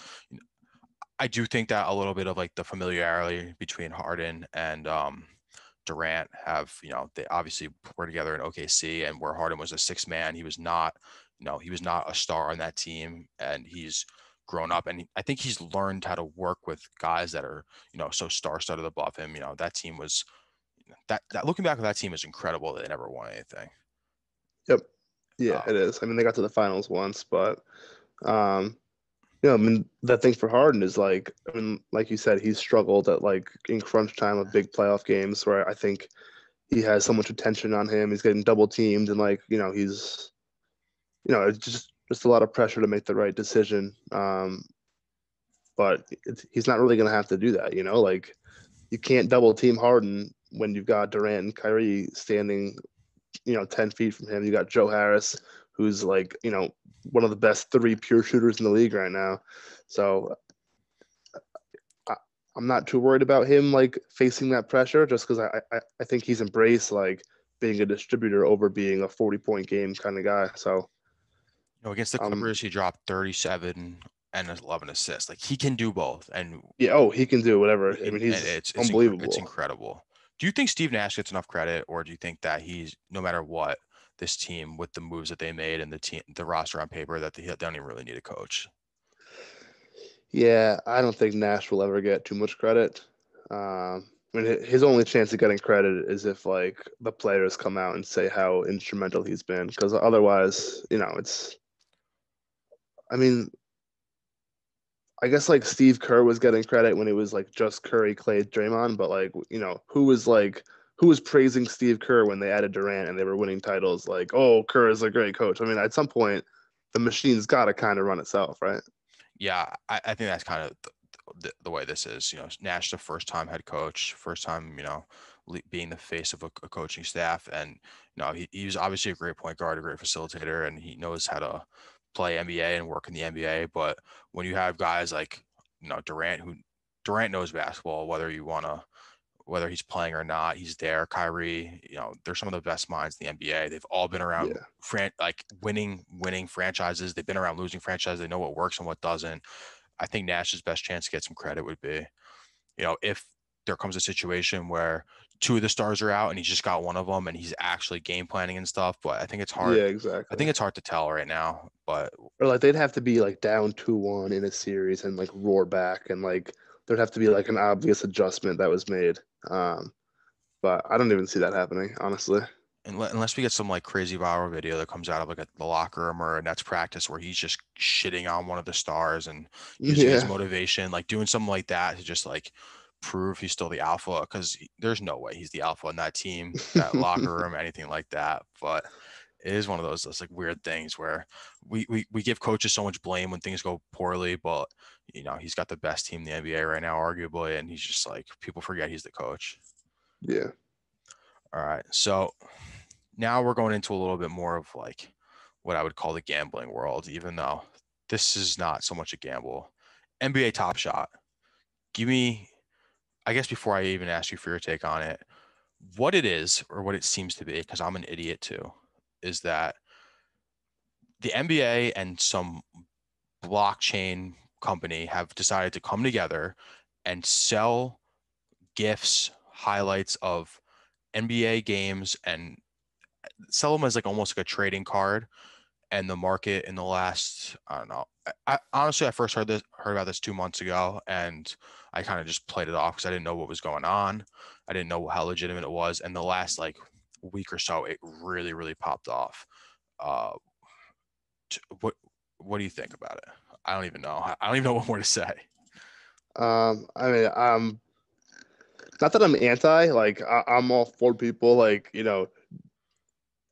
I do think that a little bit of like the familiarity between Harden and Durant they obviously were together in OKC, and where Harden was a 6 man, he was not a star on that team, and he's grown up, and I think he's learned how to work with guys that are so star-studded above him. That team was that looking back at that team is incredible that they never won anything.
Yep. Yeah,
Um,
it is. I mean, they got to the finals once, but um, I mean, that thing for Harden is like, I mean, like you said, he's struggled at like in crunch time of big playoff games where I think he has so much attention on him. He's getting double teamed, and like he's it's just a lot of pressure to make the right decision. But he's not really going to have to do that. Like, you can't double team Harden when you've got Durant and Kyrie standing 10 feet from him. You got Joe Harris, who's like one of the best 3 pure shooters in the league right now. So I'm not too worried about him like facing that pressure, just because I think he's embraced like being a distributor over being a 40-point game kind of guy. So
against the Clippers, he dropped 37 and 11 assists. Like, he can do both, and
yeah, he can do whatever. I mean, he's
it's
unbelievable.
incredible. Do you think Steve Nash gets enough credit, or do you think that he's no matter what this team with the moves that they made and the roster on paper that they don't even really need a coach?
Yeah, I don't think Nash will ever get too much credit. I mean, his only chance of getting credit is if like the players come out and say how instrumental he's been, because otherwise, it's. I mean, I guess like Steve Kerr was getting credit when it was like just Curry, Clay, Draymond, but like who was praising Steve Kerr when they added Durant and they were winning titles? Like, oh, Kerr is a great coach. I mean, at some point, the machine's got to kind of run itself, right?
Yeah, I think that's kind of the way this is. Nash, the first time head coach, first time, being the face of a coaching staff. And, he's obviously a great point guard, a great facilitator, and he knows how to play NBA and work in the NBA. But when you have guys like, Durant knows basketball, whether he's playing or not, he's there. Kyrie, they're some of the best minds in the NBA. They've all been around winning franchises. They've been around losing franchises. They know what works and what doesn't. I think Nash's best chance to get some credit would be, if there comes a situation where two of the stars are out and he's just got one of them and he's actually game planning and stuff. But I think it's hard.
Yeah, exactly.
I think it's hard to tell right now. But
or like they'd have to be like down 2-1 in a series and like roar back, and like there'd have to be like an obvious adjustment that was made. But I don't even see that happening, honestly.
Unless we get some like crazy viral video that comes out of like the locker room or a Nets practice where he's just shitting on one of the stars and using his motivation, like doing something like that to just like prove he's still the alpha, because there's no way he's the alpha in that team, that locker room, anything like that. But it is one of those like weird things where we give coaches so much blame when things go poorly, but he's got the best team in the NBA right now, arguably, and he's just like, people forget he's the coach.
Yeah.
All right. So now we're going into a little bit more of like what I would call the gambling world, even though this is not so much a gamble. NBA Top Shot. Give me, I guess before I even ask you for your take on it, what it is or what it seems to be, because I'm an idiot too, is that the NBA and some blockchain company have decided to come together and sell GIFs, highlights of NBA games, and sell them as like almost like a trading card. And the market in the last, I don't know, I honestly, I first heard about this 2 months ago, and I kind of just played it off because I didn't know what was going on. I didn't know how legitimate it was. And the last like week or so, it really, really popped off. What do you think about it? I don't even know. I don't even know what more to say.
I mean, not that I'm anti, like I'm all for people like,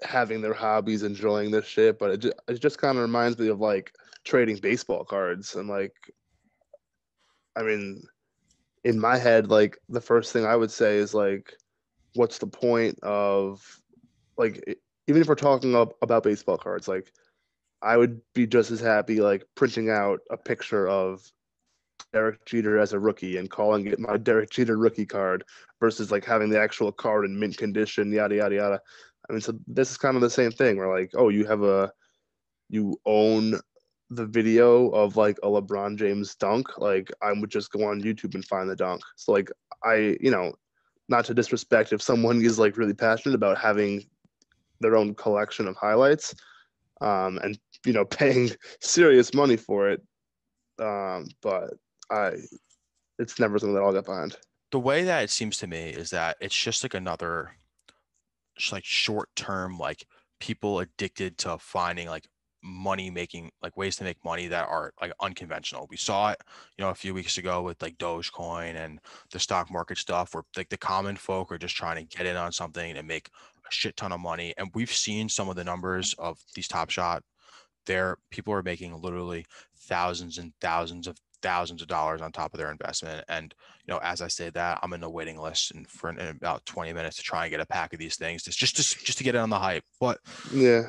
having their hobbies, enjoying this shit, but it just kind of reminds me of like trading baseball cards. And like, I mean, in my head, like the first thing I would say is like, what's the point of like, even if we're talking about baseball cards, like I would be just as happy like printing out a picture of Derek Jeter as a rookie and calling it my Derek Jeter rookie card versus like having the actual card in mint condition, yada, yada, yada. I mean, so this is kind of the same thing where like, oh, you own the video of like a LeBron James dunk. Like I would just go on YouTube and find the dunk. So like not to disrespect if someone is like really passionate about having their own collection of highlights, and paying serious money for it. But it's never something that I'll get behind.
The way that it seems to me is that it's just like another like short-term, like people addicted to finding like money making, like ways to make money that are like unconventional. We saw it, a few weeks ago with like Dogecoin and the stock market stuff, where like the common folk are just trying to get in on something and make a shit ton of money. And we've seen some of the numbers of these Top Shot. People are making literally thousands and thousands of dollars on top of their investment. And as I say that, I'm in the waiting list and for in about 20 minutes to try and get a pack of these things just to get it on the hype. But
yeah,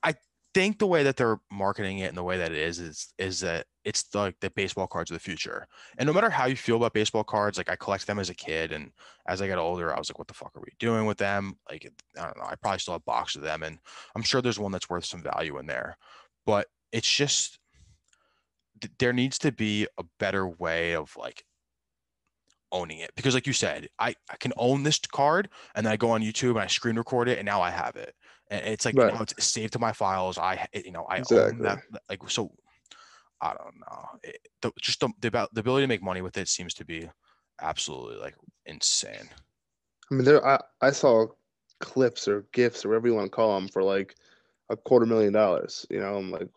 I think the way that they're marketing it and the way that it is that it's like the baseball cards of the future. And no matter how you feel about baseball cards, like I collect them as a kid, and as I got older, I was like, what the fuck are we doing with them? Like, I don't know, I probably still have a box of them, and I'm sure there's one that's worth some value in there. But it's just, there needs to be a better way of like owning it, because like you said, I can own this card and then I go on YouTube and I screen record it and now I have it, and it's like,
right.
now it's saved to my files. I
Exactly.
own that. Like, so I don't know. The ability to make money with it seems to be absolutely like insane.
I mean, I saw clips or GIFs or whatever you want to call them for like $250,000. I'm like,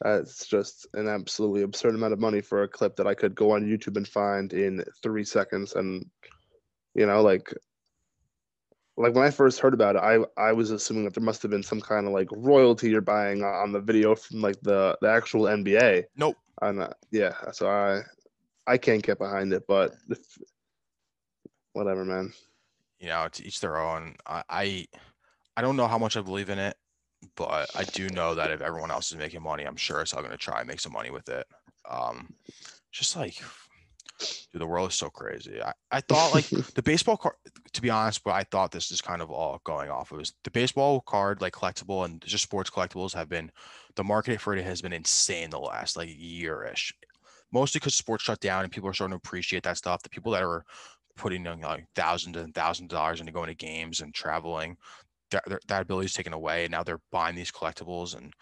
that's just an absolutely absurd amount of money for a clip that I could go on YouTube and find in 3 seconds. And like when I first heard about it, I was assuming that there must have been some kind of like royalty you're buying on the video from like the actual NBA.
Nope.
And yeah, so I can't get behind it, but whatever, man.
You know, to each their own. I don't know how much I believe in it, but I do know that if everyone else is making money, I'm sure it's all going to try and make some money with it. Just like, dude, the world is so crazy. I thought like the baseball card, to be honest, but I thought this is kind of all going off. It was the baseball card, like collectible and just sports collectibles have been, the market for it has been insane the last like year-ish. Mostly because sports shut down and people are starting to appreciate that stuff. The people that are putting like thousands and thousands of dollars into going to games and traveling, that ability is taken away. And now they're buying these collectibles and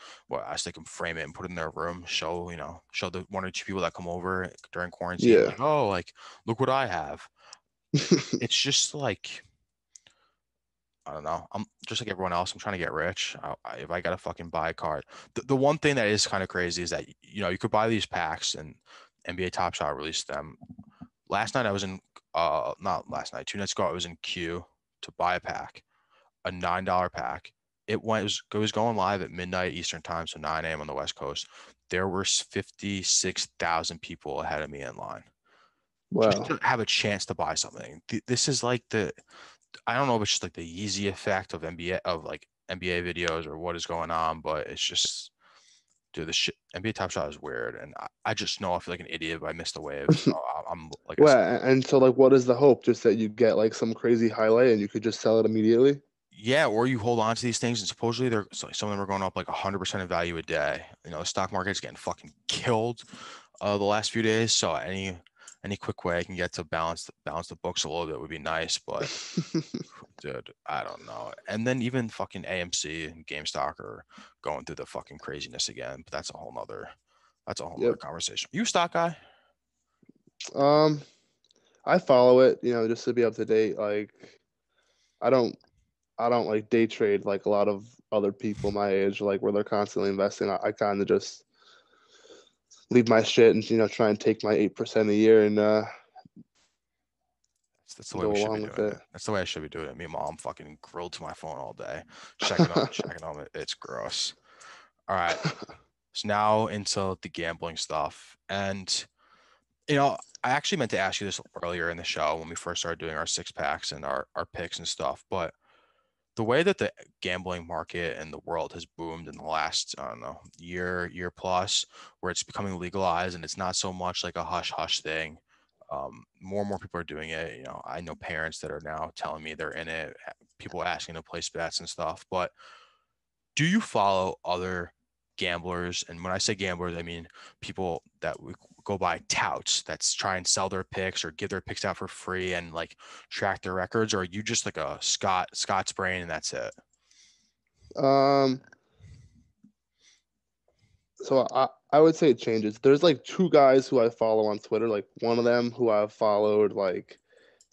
as they can frame it and put it in their room, show the one or two people that come over during quarantine,
Yeah.
like, oh, like, look what I have. It's just like, I don't know. I'm just like everyone else. I'm trying to get rich. If I gotta fucking buy a card, the one thing that is kind of crazy is that you could buy these packs and NBA Top Shot released them. Last night I was in not last night, 2 nights ago I was in queue to buy a pack, a $9 pack. It was going live at midnight Eastern time, so 9 a.m. on the West Coast. There were 56,000 people ahead of me in line just
Wow.
to have a chance to buy something. This is like I don't know if it's just like the easy effect of NBA videos or what is going on, but it's just, dude, this shit, NBA Top Shot is weird, and I just know I feel like an idiot if I missed the wave. So I'm like,
Well, and so like, what is the hope? Just that you get like some crazy highlight and you could just sell it immediately?
yeah, or you hold on to these things, and supposedly some of them are going up like 100% in value a day. The stock market's getting fucking killed the last few days, so any quick way I can get to balance the books a little bit would be nice, but dude, I don't know. And then even fucking AMC and GameStop are going through the fucking craziness again, but that's a whole nother
Yep.
conversation. You a stock guy?
Um, I follow it, just to be up to date. Like, I don't, I don't like day trade like a lot of other people my age, like where they're constantly investing. I kind of just leave my shit and try and take my 8% a year and
That's the way
go
we should be
along with
doing
it.
it. That's the way I should be doing it. Me and mom fucking grilled to my phone all day, checking on it. It's gross. All right. So now into the gambling stuff. And, I actually meant to ask you this earlier in the show when we first started doing our six packs and our picks and stuff. But the way that the gambling market and the world has boomed in the last, I don't know, year plus, where it's becoming legalized and it's not so much like a hush hush thing. More and more people are doing it. I know parents that are now telling me they're in it, people asking to place bets and stuff. But do you follow other gamblers? And when I say gamblers, I mean people that we go by touts that's try and sell their picks or give their picks out for free and like track their records, or are you just like a Scott's brain and that's it?
Um, so I would say it changes. There's like two guys who I follow on Twitter. Like one of them who I've followed like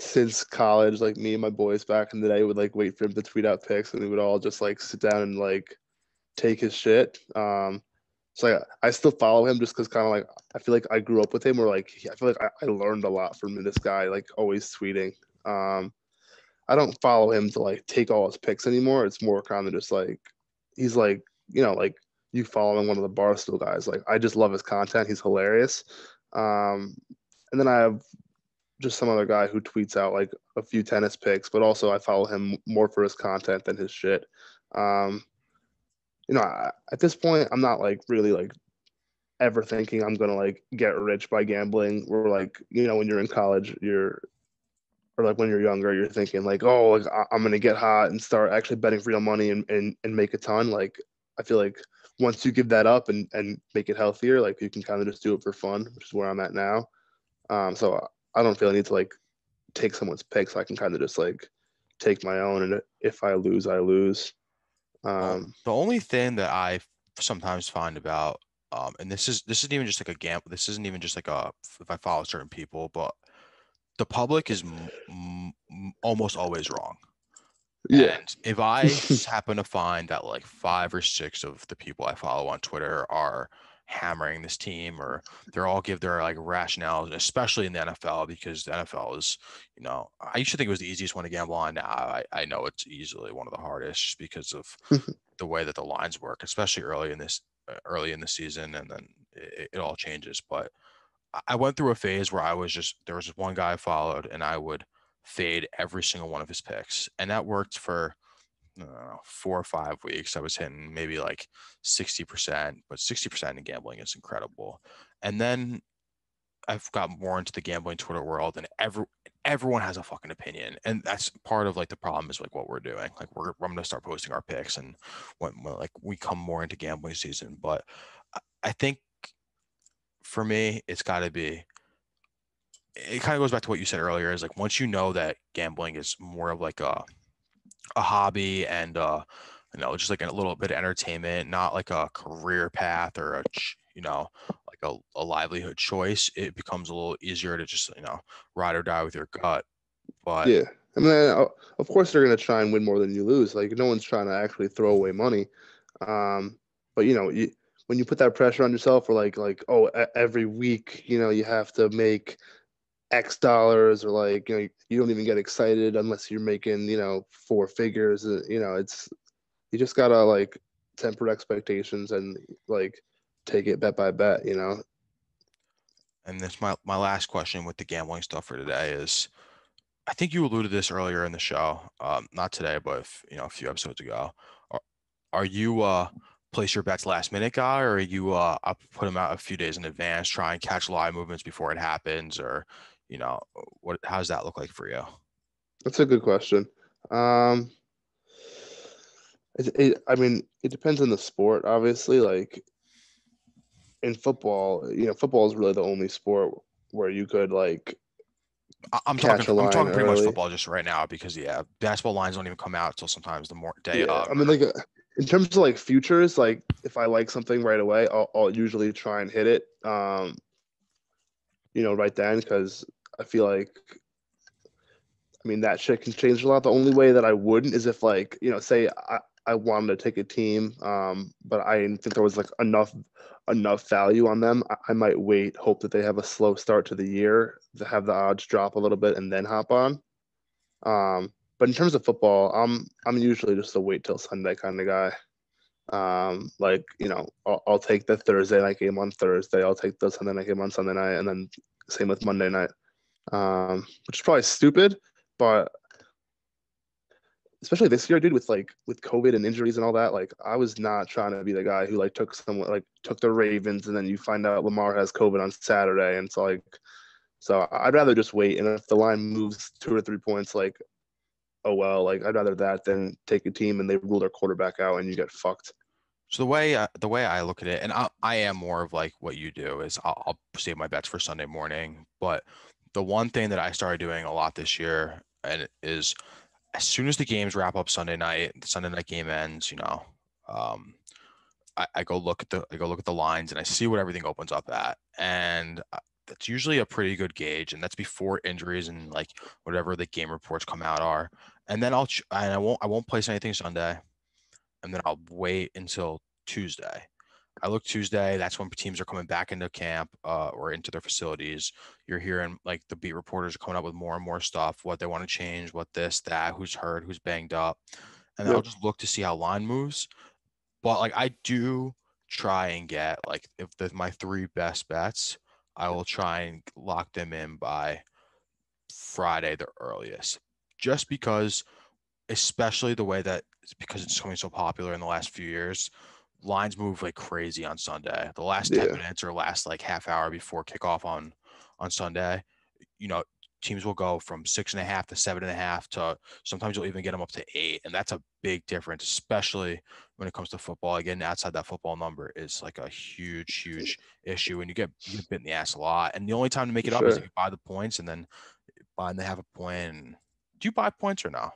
since college. Like me and my boys back in the day would like wait for him to tweet out picks, and we would all just like sit down and like take his shit. So I still follow him just because kind of like I feel like I grew up with him, or like I feel like I learned a lot from this guy, like always tweeting. I don't follow him to like take all his picks anymore. It's more kind of just like he's like like you following one of the Barstool guys. Like I just love his content. He's hilarious. And then I have just some other guy who tweets out like a few tennis picks, but also I follow him more for his content than his shit. Um, at this point, I'm not like really like ever thinking I'm gonna like get rich by gambling. Or like when you're in college, or like when you're younger, you're thinking like, oh, like I'm gonna get hot and start actually betting real money and make a ton. Like I feel like once you give that up and make it healthier, like you can kind of just do it for fun, which is where I'm at now. So I don't feel I need to like take someone's picks. I can kind of just like take my own, and if I lose, I lose.
The only thing that I sometimes find about, and this isn't even just like a gamble. This isn't even just like if I follow certain people, but the public is almost always wrong.
Yeah.
And if I happen to find that like 5 or 6 of the people I follow on Twitter are hammering this team, or they're all give their like rationales, especially in the NFL, because the NFL is, I used to think it was the easiest one to gamble on. Now I know it's easily one of the hardest just because of the way that the lines work, especially early in the season, and then it all changes. But I went through a phase where there was just one guy I followed, and I would fade every single one of his picks, and that worked for I don't know, 4 or 5 weeks. I was hitting maybe like 60%, but 60% in gambling is incredible. And then I've got more into the gambling Twitter world, and everyone has a fucking opinion, and that's part of like the problem is like what we're doing. Like I'm gonna start posting our picks, and when like we come more into gambling season. But I think for me, it's got to be. It kind of goes back to what you said earlier. Is like once you know that gambling is more of like a hobby and just like a little bit of entertainment, not like a career path or like a livelihood choice, it becomes a little easier to just ride or die with your gut. But
Yeah. I mean, of course they're going to try and win more than you lose. Like no one's trying to actually throw away money. But when you put that pressure on yourself, or oh, every week, you have to make X dollars, or like, you don't even get excited unless you're making, four figures. You just gotta like temper expectations and like take it bet by bet.
and this my last question with the gambling stuff for today is, I think you alluded to this earlier in the show, not today, but a few episodes ago. Are, are you place your bets last minute guy, or are you up put them out a few days in advance, try and catch live movements before it happens, or how does that look like for you?
That's a good question. Um, I mean, it depends on the sport, obviously. Like in football, football is really the only sport where you could like
I'm
catch
talking
a
I'm
line
talking pretty much
early.
football just right now because basketball lines don't even come out until sometimes the day
Yeah,
of.
I mean, like in terms of like futures, like if I like something right away, I'll usually try and hit it, right then, because I feel like, I mean, that shit can change a lot. The only way that I wouldn't is if like, say I wanted to take a team, but I didn't think there was like enough value on them. I might wait, hope that they have a slow start to the year, to have the odds drop a little bit, and then hop on. But in terms of football, I'm usually just a wait till Sunday kind of guy. Like I'll take the Thursday night game on Thursday. I'll take the Sunday night game on Sunday night, and then same with Monday night. Which is probably stupid, but especially this year, dude, with COVID and injuries and all that, like I was not trying to be the guy who like took the Ravens, and then you find out Lamar has COVID on Saturday, and so I'd rather just wait. And if the line moves 2 or 3 points, like, oh well, like I'd rather that than take a team and they rule their quarterback out and you get fucked.
So the way I look at it, and I am more of like what you do is I'll save my bets for Sunday morning. But the one thing that I started doing a lot this year and is as soon as the games wrap up Sunday night, the Sunday night game ends, um, I go look at the lines and I see what everything opens up at, and that's usually a pretty good gauge, and that's before injuries and like whatever the game reports come out are. And then I won't place anything Sunday, and then I'll wait until Tuesday. I look Tuesday, that's when teams are coming back into camp or into their facilities. You're hearing like the beat reporters are coming up with more and more stuff, what they want to change, what this, that, who's hurt, who's banged up. And I'll
Yep.
just look to see how line moves. But like I do try and get like if my three best bets, I will try and lock them in by Friday the earliest. Just because, especially the way that because it's becoming so popular in the last few years, lines move like crazy on Sunday. The last 10
Yeah,
minutes or last like half hour before kickoff on Sunday, you know, teams will go from 6.5 to 7.5 to sometimes you'll even get them up to 8. And that's a big difference, especially when it comes to football. Again, outside that football number is like a huge issue. And you get bit in the ass a lot. And the only time to make
for
it up is if
sure.
you buy the points and then buying they have a point. And do you buy points or no?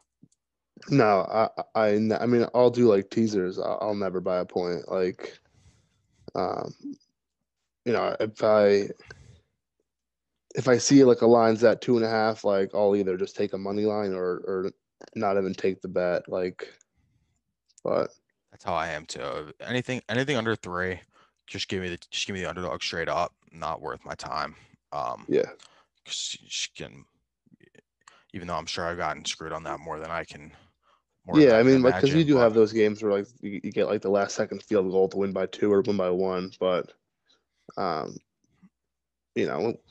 No, I mean, I'll do like teasers. I'll never buy a point. Like, um, if I see like a line's at 2.5, like I'll either just take a money line or not even take the bet. Like, but
That's how I am too. Anything under 3, just give me the underdog straight up. Not worth my time. Um,
yeah,
'Cause even though I'm sure I've gotten screwed on that more than
yeah.
I
I
can
mean, like, because you
imagine.
do
But
have those games where like you get like the last second field goal to win by 2 or win by 1, but um,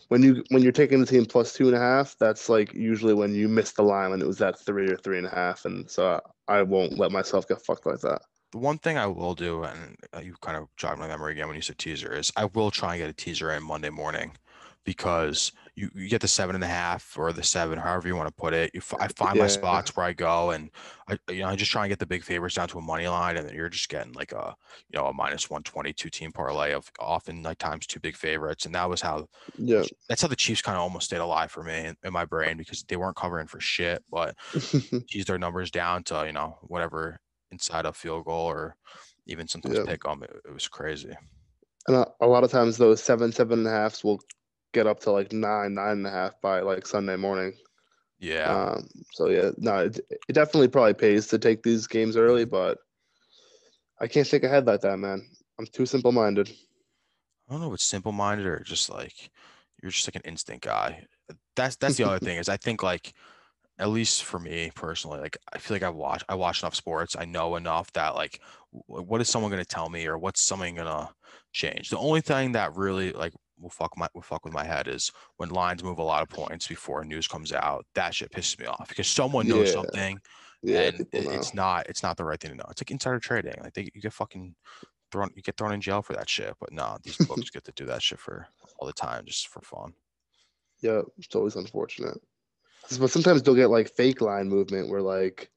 when you're taking the team plus 2.5, that's like usually when you miss the line when it was at 3 or 3.5, and so I won't let myself get fucked like that.
The one thing I will do, and you kind of jogged my memory again when you said teaser, is I will try and get a teaser in Monday morning because you get the 7.5 or the 7, however you want to put it. I find my
Yeah,
spots where I go, and I just try and get the big favorites down to a money line, and then you're just getting like a minus 122 team parlay of often like times two big favorites, and
yeah.
that's how the Chiefs kind of almost stayed alive for me in my brain because they weren't covering for shit, but teased their numbers down to whatever inside a field goal or even sometimes
Yeah.
pick them. It was crazy.
And a lot of times those 7.5s will get up to like 9.5 by like Sunday morning.
Yeah.
So yeah, no, it definitely probably pays to take these games early, but I can't think ahead like that, man. I'm too simple-minded.
I don't know if it's simple-minded or just like you're just like an instinct guy. That's the other thing is I think like at least for me personally, like I feel like I watch enough sports. I know enough that like what is someone gonna tell me or what's someone gonna change? The only thing that really like will fuck with my head is when lines move a lot of points before news comes out. That shit pisses me off because someone knows
Yeah,
something
yeah,
and
people know.
it's not the right thing to know. It's like insider trading. Like you get fucking you get thrown in jail for that shit. But no, these books get to do that shit for all the time just for fun.
Yeah, it's always unfortunate. But sometimes they'll get like fake line movement where like,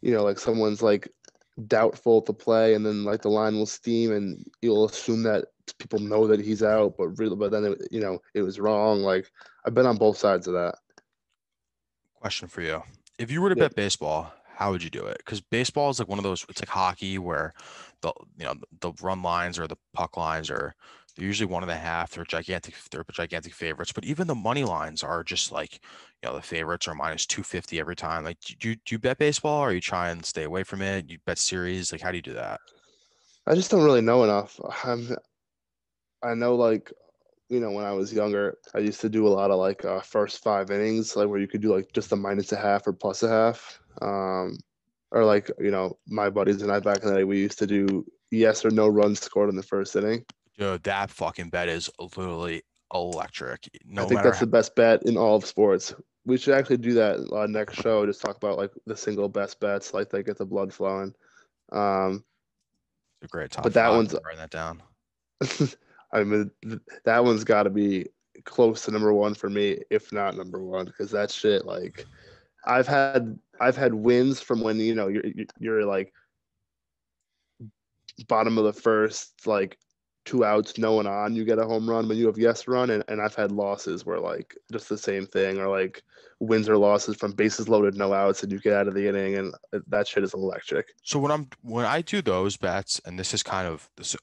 like someone's like doubtful to play, and then like the line will steam, and you'll assume that people know that he's out, but then it was wrong. Like I've been on both sides of that.
Question for you. If you were to
Yep.
bet baseball, how would you do it? Because baseball is like one of those, it's like hockey where the run lines or the puck lines are they're usually 1.5. They're gigantic favorites. But even the money lines are just like, the favorites are minus 250 every time. Like do you bet baseball or are you try and stay away from it? You bet series? Like how do you do that?
I just don't really know enough. I know like when I was younger, I used to do a lot of like first 5 innings, like where you could do like just a -0.5 or +0.5. Or like, my buddies and I back in the day, we used to do yes or no runs scored in the first inning.
Dude, that fucking bet is literally electric.
I
No
think
matter
that's
how,
the best bet in all of sports. We should actually do that next show. Just talk about like the single best bets, like that get the blood flowing. Um,
it's a great top
but that
five.
one's,
Write that down.
I mean, that one's got to be close to number one for me, if not number one, because that shit like I've had wins from when you're like bottom of the first, like 2 outs, no one on, you get a home run when you have yes run, and I've had losses where like just the same thing, or like wins or losses from bases loaded, no outs, and you get out of the inning, and that shit is electric.
So when I do those bets, and this is kind of this,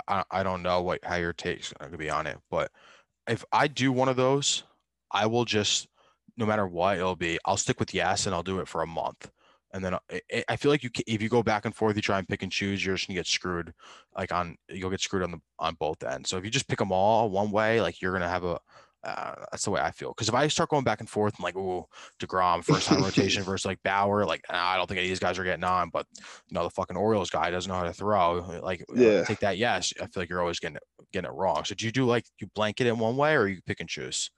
I don't know how your take's gonna be on it, but if I do one of those, I will just no matter what it'll be, I'll stick with yes, and I'll do it for a month, and then I feel like if you go back and forth, you try and pick and choose, you're just gonna get screwed. You'll get screwed on both ends. So if you just pick them all one way, like you're gonna have a that's the way I feel. Because if I start going back and forth, I'm like, ooh, DeGrom, first time rotation versus like Bauer, like I don't think any of these guys are getting on. But the fucking Orioles guy doesn't know how to throw. Like,
Yeah,
take that. Yes, I feel like you're always getting it wrong. So do you do like you blanket it one way or you pick and choose?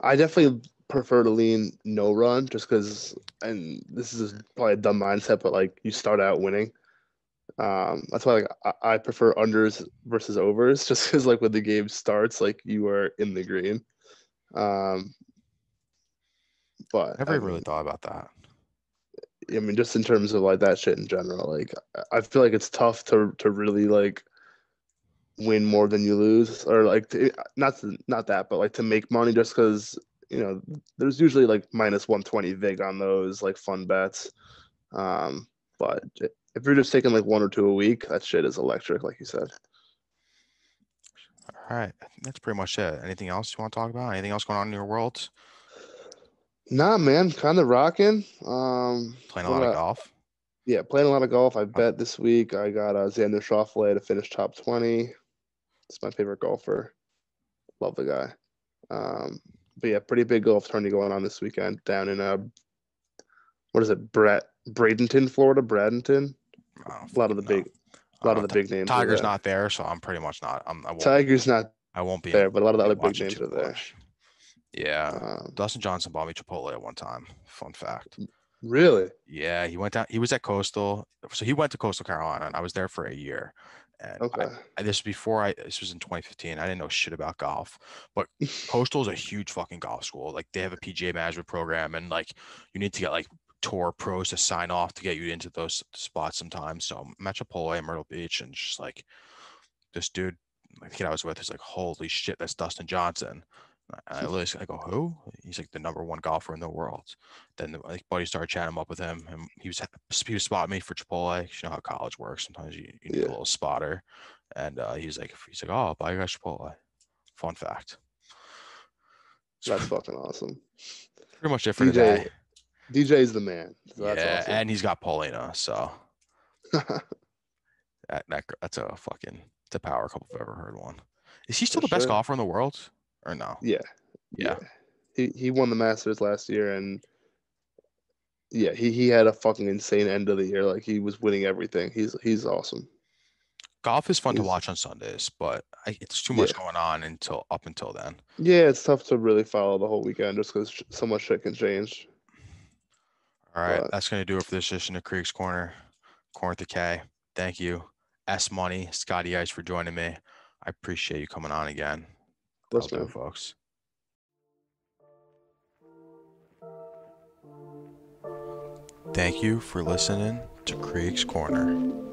I definitely prefer to lean no run just because, and this is probably a dumb mindset, but like you start out winning. That's why like I prefer unders versus overs, just because like when the game starts, like you are in the green. Um, but
Never
I
really
mean,
thought about that.
just in terms of like that shit in general, like I feel like it's tough to really like win more than you lose, or like not that, but like to make money just because there's usually like -120 vig on those like fun bets. But if you're just taking like one or two a week, that shit is electric, like you said.
All right, I think that's pretty much it. Anything else you want to talk about? Anything else going on in your world?
Nah, man, kind of rocking.
Playing a
What
lot of
about?
golf.
Yeah, playing a lot of golf. I
Uh,
bet this week I got Xander Schauffele to finish top 20. It's my favorite golfer. Love the guy. But yeah, pretty big golf tourney going on this weekend down in what is it, Bradenton, Florida, Bradenton.
I don't
A lot of
fucking
the
know.
big, a
I
lot
don't
of
know.
the big names are
Tiger's
there.
not there, so I'm pretty much not. I won't.
Tiger's not
I won't be
there, but a lot of the other big
watching
names
too
are there.
much. Yeah,
Um,
Dustin Johnson bought me Chipotle at one time. Fun fact.
really?
Yeah, he went down. He was at Coastal, so he went to Coastal Carolina, and I was there for a year. And
Okay.
this was before this was in 2015. I didn't know shit about golf, but Coastal is a huge fucking golf school. Like they have a PGA management program, and like you need to get like tour pros to sign off to get you into those spots sometimes. So I'm at Chipotle in Myrtle Beach, and just like this dude, the kid I was with, is like, holy shit, that's Dustin Johnson. I go, who? He's like the #1 golfer in the world. Then like buddy started chatting him up with him, and he was spotting me for Chipotle. 'Cause you know how college works. Sometimes you need a
Yeah,
little spotter. And he's like, oh, I'll buy you guys Chipotle. Fun fact.
that's fucking awesome.
Pretty much it for
DJ
today.
DJ's the man. So
Yeah,
that's awesome.
and he's got Paulina, so that's it's a power couple if I've ever heard one. Is he still
For
the best
sure.
golfer in the world, or no?
Yeah.
Yeah.
He won the Masters last year, and yeah, he had a fucking insane end of the year. Like he was winning everything. He's awesome.
Golf is fun to
He's-
watch on Sundays, but it's too
Yeah.
much going on up until then.
Yeah, it's tough to really follow the whole weekend just because so much shit can change.
All right,
But
that's gonna do it for this edition of Kriegs Corner. Corner to K. Thank you, S Money, Scotty Ice, for joining me. I appreciate you coming on again.
course,
That'll do
man.
it, folks. Thank you for listening to Kriegs Corner.